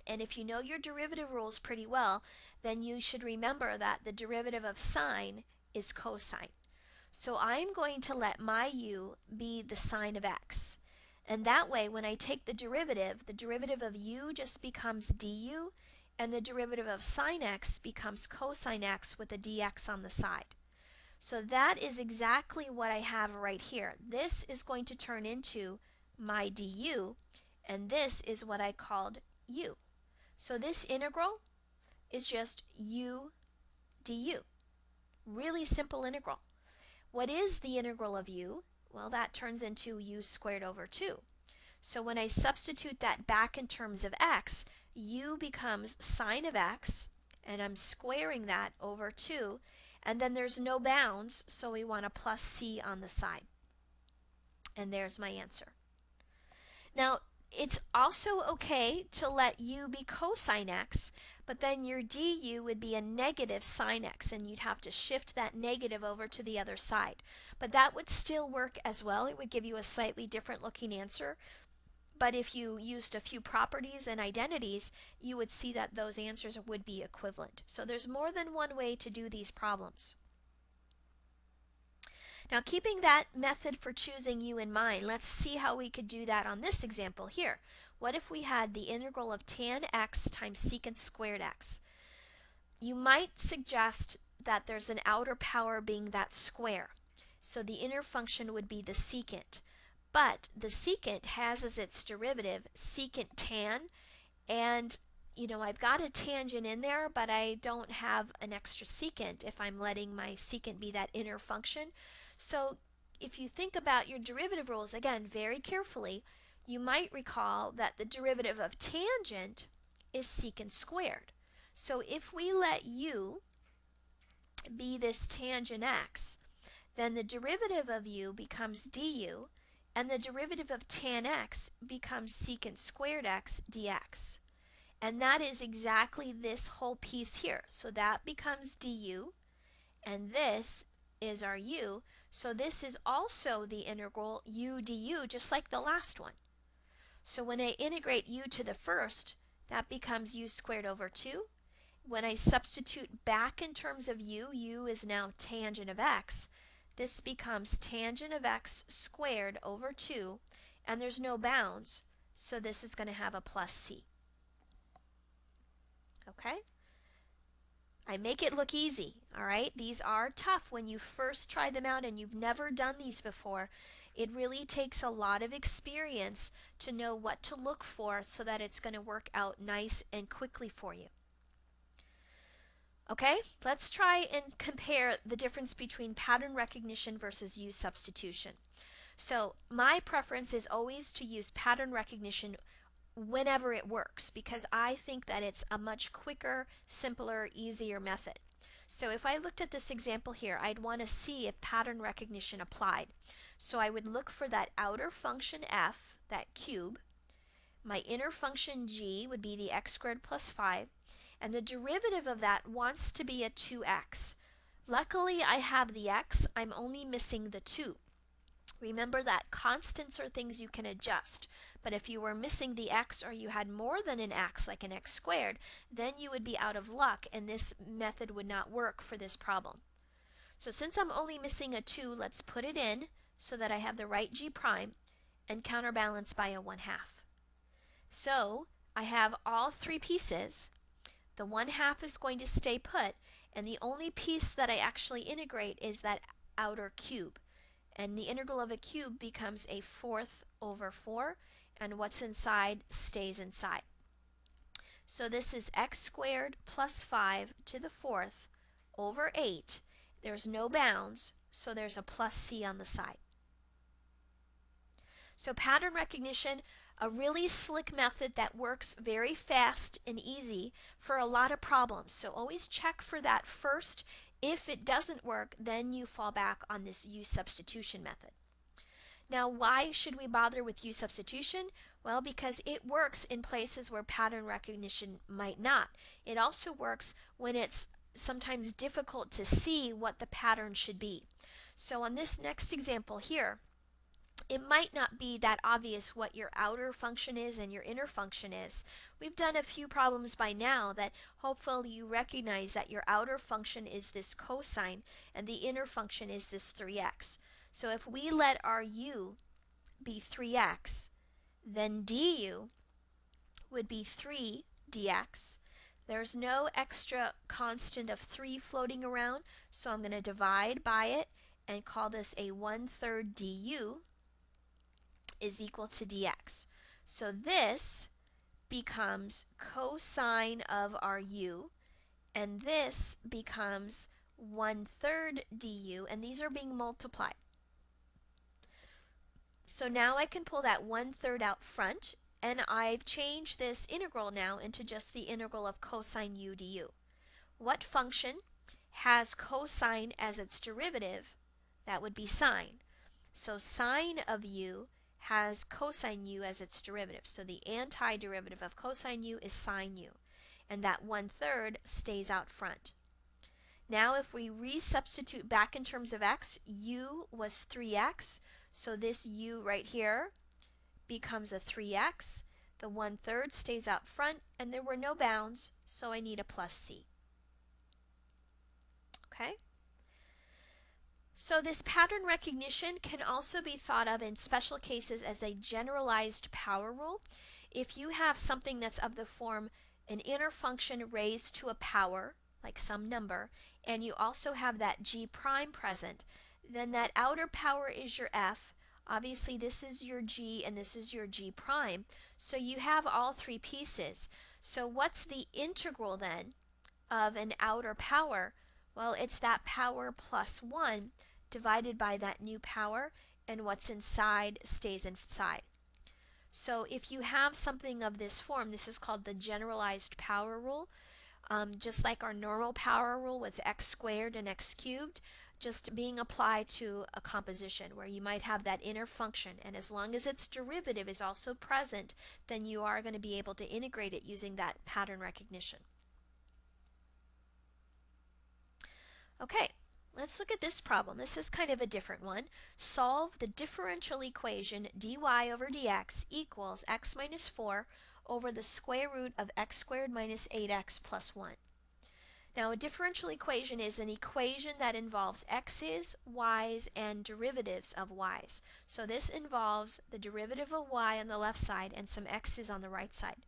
And if you know your derivative rules pretty well, then you should remember that the derivative of sine is cosine. So I'm going to let my u be the sine of x. And that way, when I take the derivative of u just becomes du, and the derivative of sine x becomes cosine x with a dx on the side. So that is exactly what I have right here. This is going to turn into my du, and this is what I called u. So this integral is just u du. Really simple integral. What is the integral of u? Well, that turns into u squared over 2. So when I substitute that back in terms of x, u becomes sine of x, and I'm squaring that over 2, and then there's no bounds, so we want a plus c on the side. And there's my answer. Now, it's also okay to let u be cosine x, but then your du would be a negative sine x, and you'd have to shift that negative over to the other side. But that would still work as well. It would give you a slightly different looking answer. But if you used a few properties and identities, you would see that those answers would be equivalent. So there's more than one way to do these problems. Now, keeping that method for choosing u in mind, let's see how we could do that on this example here. What if we had the integral of tan x times secant squared x? You might suggest that there's an outer power being that square. So the inner function would be the secant. But the secant has as its derivative secant tan, and I've got a tangent in there, but I don't have an extra secant if I'm letting my secant be that inner function. So if you think about your derivative rules, again, very carefully, you might recall that the derivative of tangent is secant squared. So if we let u be this tangent x, then the derivative of u becomes du, and the derivative of tan x becomes secant squared x dx. And that is exactly this whole piece here. So that becomes du, and this is our u. So this is also the integral u du, just like the last one. So when I integrate u to the first, that becomes u squared over 2. When I substitute back in terms of u is now tangent of x. This becomes tangent of x squared over 2, and there's no bounds, so this is going to have a plus c. Okay? I make it look easy, all right? These are tough when you first try them out and you've never done these before. It really takes a lot of experience to know what to look for so that it's going to work out nice and quickly for you. Okay, let's try and compare the difference between pattern recognition versus U-substitution. So my preference is always to use pattern recognition whenever it works, because I think that it's a much quicker, simpler, easier method. So if I looked at this example here, I'd want to see if pattern recognition applied. So I would look for that outer function f, that cube. My inner function g would be the x squared plus 5, and the derivative of that wants to be a 2x. Luckily, I have the x, I'm only missing the 2. Remember that constants are things you can adjust, but if you were missing the x or you had more than an x, like an x squared, then you would be out of luck and this method would not work for this problem. So since I'm only missing a 2, let's put it in so that I have the right g prime and counterbalance by a 1/2. So I have all three pieces. The 1/2 is going to stay put, and the only piece that I actually integrate is that outer cube. And the integral of a cube becomes a 4th over 4, and what's inside stays inside. So this is x squared plus 5 to the 4th over 8. There's no bounds, so there's a plus c on the side. So pattern recognition, a really slick method that works very fast and easy for a lot of problems. So always check for that first. If it doesn't work, then you fall back on this U-substitution method. Now, why should we bother with U-substitution? Well, because it works in places where pattern recognition might not. It also works when it's sometimes difficult to see what the pattern should be. So on this next example here, it might not be that obvious what your outer function is and your inner function is. We've done a few problems by now that hopefully you recognize that your outer function is this cosine and the inner function is this 3x. So if we let our u be 3x, then du would be 3 dx. There's no extra constant of 3 floating around, so I'm going to divide by it and call this a 1/3 du is equal to dx. So this becomes cosine of our u, and this becomes 1/3 du, and these are being multiplied. So now I can pull that 1/3 out front, and I've changed this integral now into just the integral of cosine u du. What function has cosine as its derivative? That would be sine. So sine of u has cosine u as its derivative. So the antiderivative of cosine u is sine u. And that 1/3 stays out front. Now if we resubstitute back in terms of x, u was 3x. So this u right here becomes a 3x. The 1/3 stays out front, and there were no bounds, so I need a plus c. Okay? So this pattern recognition can also be thought of in special cases as a generalized power rule. If you have something that's of the form an inner function raised to a power, like some number, and you also have that g prime present, then that outer power is your f. Obviously this is your g and this is your g prime. So you have all three pieces. So what's the integral then of an outer power? Well, it's that power plus 1 divided by that new power, and what's inside stays inside. So if you have something of this form, this is called the generalized power rule. Just like our normal power rule with x squared and x cubed, just being applied to a composition where you might have that inner function, and as long as its derivative is also present, then you are going to be able to integrate it using that pattern recognition. Okay, let's look at this problem. This is kind of a different one. Solve the differential equation dy over dx equals x minus 4 over the square root of x squared minus 8x plus 1. Now a differential equation is an equation that involves x's, y's, and derivatives of y's. So this involves the derivative of y on the left side and some x's on the right side.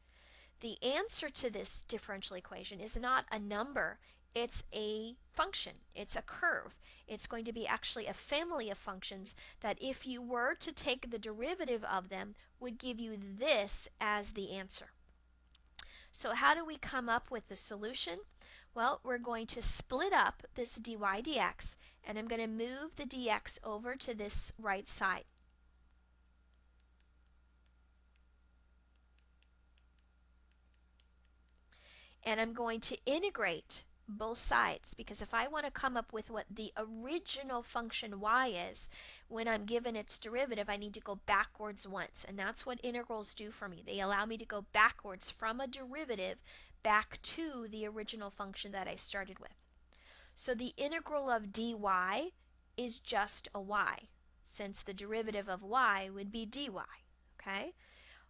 The answer to this differential equation is not a number. It's a function. It's a curve. It's going to be actually a family of functions that if you were to take the derivative of them would give you this as the answer. So how do we come up with the solution? Well, we're going to split up this dy dx, and I'm going to move the dx over to this right side. And I'm going to integrate both sides, because if I want to come up with what the original function y is when I'm given its derivative, I need to go backwards once, and that's what integrals do for me. They allow me to go backwards from a derivative back to the original function that I started with. So the integral of dy is just a y, since the derivative of y would be dy, okay?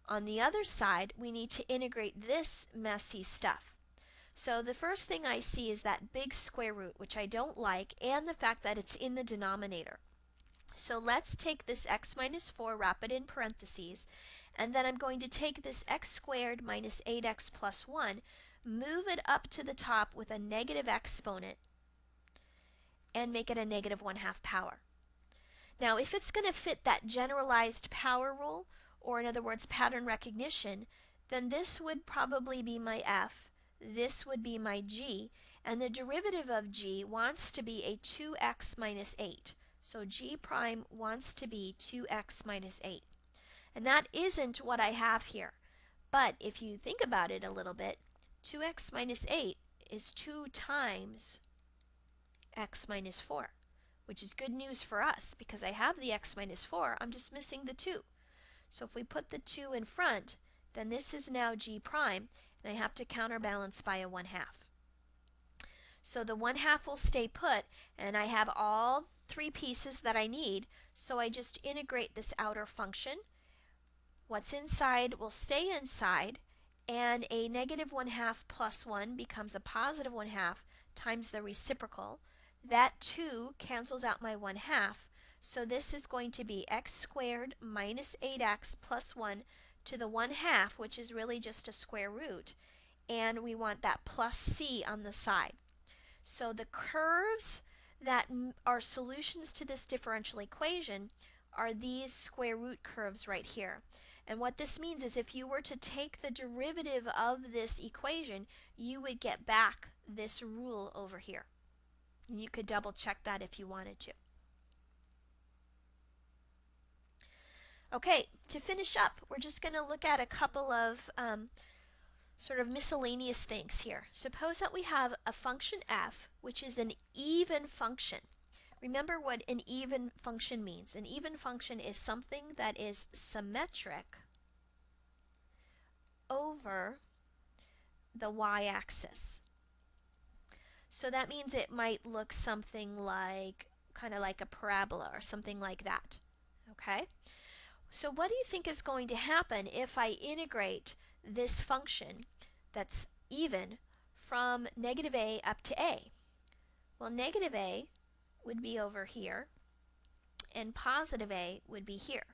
On the other side, we need to integrate this messy stuff. So the first thing I see is that big square root, which I don't like, and the fact that it's in the denominator. So let's take this x minus 4, wrap it in parentheses, and then I'm going to take this x squared minus 8x plus 1, move it up to the top with a negative exponent, and make it a negative 1/2 power. Now, if it's going to fit that generalized power rule, or in other words, pattern recognition, then this would probably be my f, this would be my g, and the derivative of g wants to be a 2x minus 8. So g prime wants to be 2x minus 8. And that isn't what I have here. But if you think about it a little bit, 2x minus 8 is 2 times x minus 4, which is good news for us because I have the x minus 4, I'm just missing the 2. So if we put the 2 in front, then this is now g prime, and I have to counterbalance by a 1/2. So the 1/2 will stay put, and I have all 3 pieces that I need, so I just integrate this outer function. What's inside will stay inside, and a negative 1/2 plus 1 becomes a positive 1/2 times the reciprocal. That 2 cancels out my 1/2, so this is going to be x squared minus 8x plus 1 to the 1/2, which is really just a square root, and we want that plus c on the side. So the curves that are solutions to this differential equation are these square root curves right here. And what this means is if you were to take the derivative of this equation, you would get back this rule over here. And you could double check that if you wanted to. Okay, to finish up, we're just going to look at a couple of sort of miscellaneous things here. Suppose that we have a function f, which is an even function. Remember what an even function means. An even function is something that is symmetric over the y-axis. So that means it might look something like, kind of like a parabola or something like that. Okay? So what do you think is going to happen if I integrate this function that's even from negative a up to a? Well, negative a would be over here, and positive a would be here.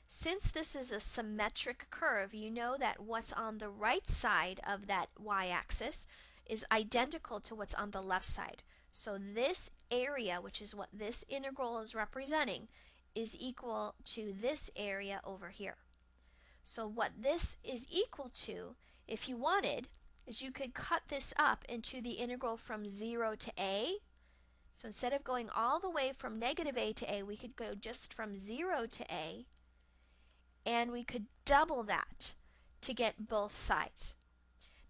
Since this is a symmetric curve, you know that what's on the right side of that y-axis is identical to what's on the left side. So this area, which is what this integral is representing, is equal to this area over here. So what this is equal to, if you wanted, is you could cut this up into the integral from 0 to a. So instead of going all the way from negative a to a, we could go just from 0 to a, and we could double that to get both sides.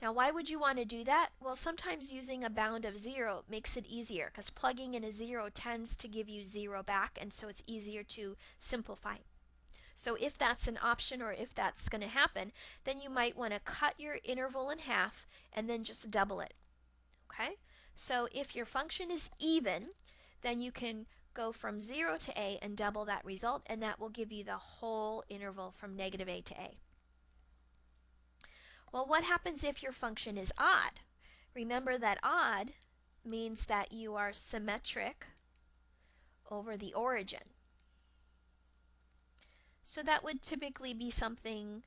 Now, why would you want to do that? Well, sometimes using a bound of 0 makes it easier because plugging in a 0 tends to give you 0 back, and so it's easier to simplify. So if that's an option, or if that's going to happen, then you might want to cut your interval in half and then just double it. Okay? So if your function is even, then you can go from 0 to a and double that result, and that will give you the whole interval from negative a to a. Well, what happens if your function is odd? Remember that odd means that you are symmetric over the origin. So that would typically be something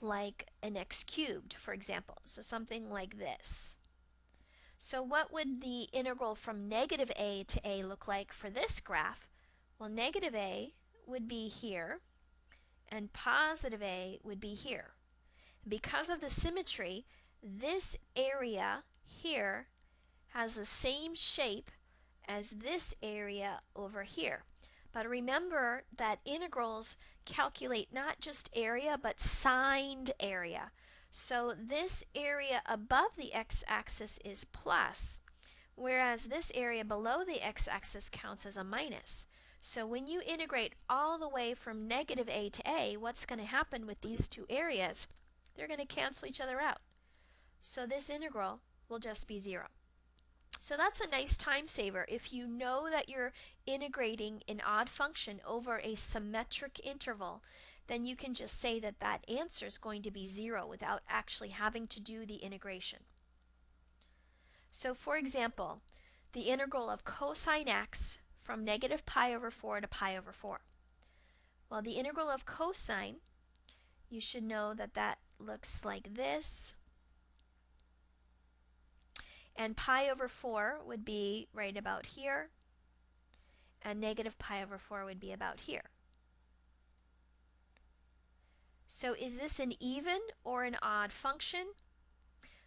like an x cubed, for example. So something like this. So what would the integral from negative a to a look like for this graph? Well, negative a would be here, and positive a would be here. Because of the symmetry, this area here has the same shape as this area over here. But remember that integrals calculate not just area, but signed area. So this area above the x-axis is plus, whereas this area below the x-axis counts as a minus. So when you integrate all the way from negative a to a, what's going to happen with these two areas? They're going to cancel each other out. So this integral will just be 0. So that's a nice time saver. If you know that you're integrating an odd function over a symmetric interval, then you can just say that that answer is going to be 0 without actually having to do the integration. So for example, the integral of cosine x from negative pi over 4 to pi over 4. Well, the integral of cosine, you should know that that looks like this. And pi over 4 would be right about here. And negative pi over 4 would be about here. So is this an even or an odd function?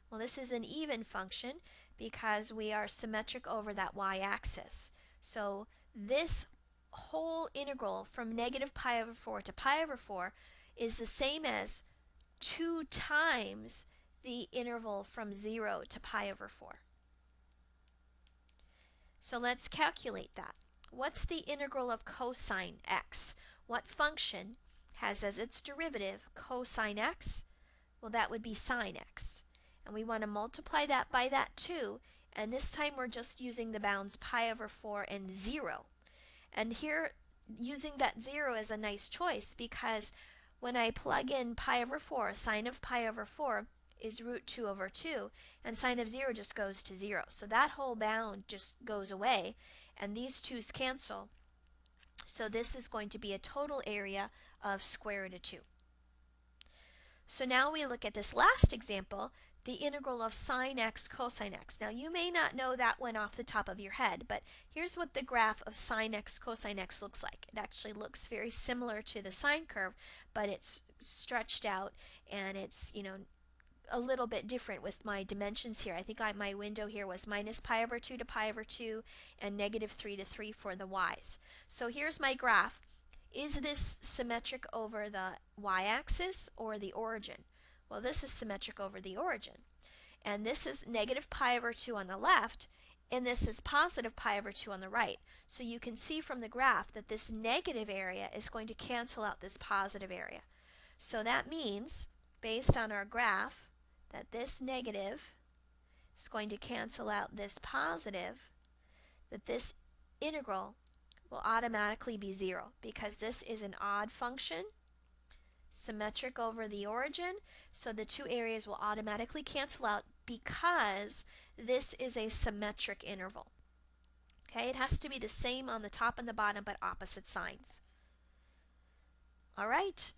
Well, this is an even function because we are symmetric over that y-axis. So this whole integral from negative pi over 4 to pi over 4 is the same as 2 times the interval from 0 to pi over 4. So let's calculate that. What's the integral of cosine x? What function has as its derivative cosine x? Well, that would be sine x. And we want to multiply that by that too, and this time we're just using the bounds pi over 4 and 0. And here, using that 0 is a nice choice because when I plug in pi over 4, sine of pi over 4 is root 2 over 2, and sine of 0 just goes to 0. So that whole bound just goes away, and these 2's cancel. So this is going to be a total area of square root of 2. So now we look at this last example, the integral of sine x cosine x. Now you may not know that one off the top of your head, but here's what the graph of sine x cosine x looks like. It actually looks very similar to the sine curve, but it's stretched out and it's, a little bit different with my dimensions here. I think my window here was minus pi over 2 to pi over 2 and negative 3 to 3 for the y's. So here's my graph. Is this symmetric over the y-axis or the origin? Well, this is symmetric over the origin. And this is negative pi over 2 on the left, and this is positive pi over 2 on the right. So you can see from the graph that this negative area is going to cancel out this positive area. So that means, based on our graph, that this negative is going to cancel out this positive, that this integral will automatically be 0 because this is an odd function, symmetric over the origin, so the two areas will automatically cancel out because this is a symmetric interval. Okay, it has to be the same on the top and the bottom but opposite signs. All right,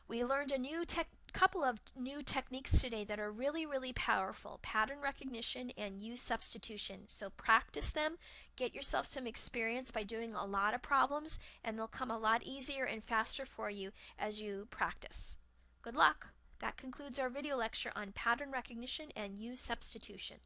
we learned a couple of new techniques today that are really, really powerful: pattern recognition and U-substitution. So practice them, get yourself some experience by doing a lot of problems, and they'll come a lot easier and faster for you as you practice. Good luck! That concludes our video lecture on pattern recognition and U-substitution.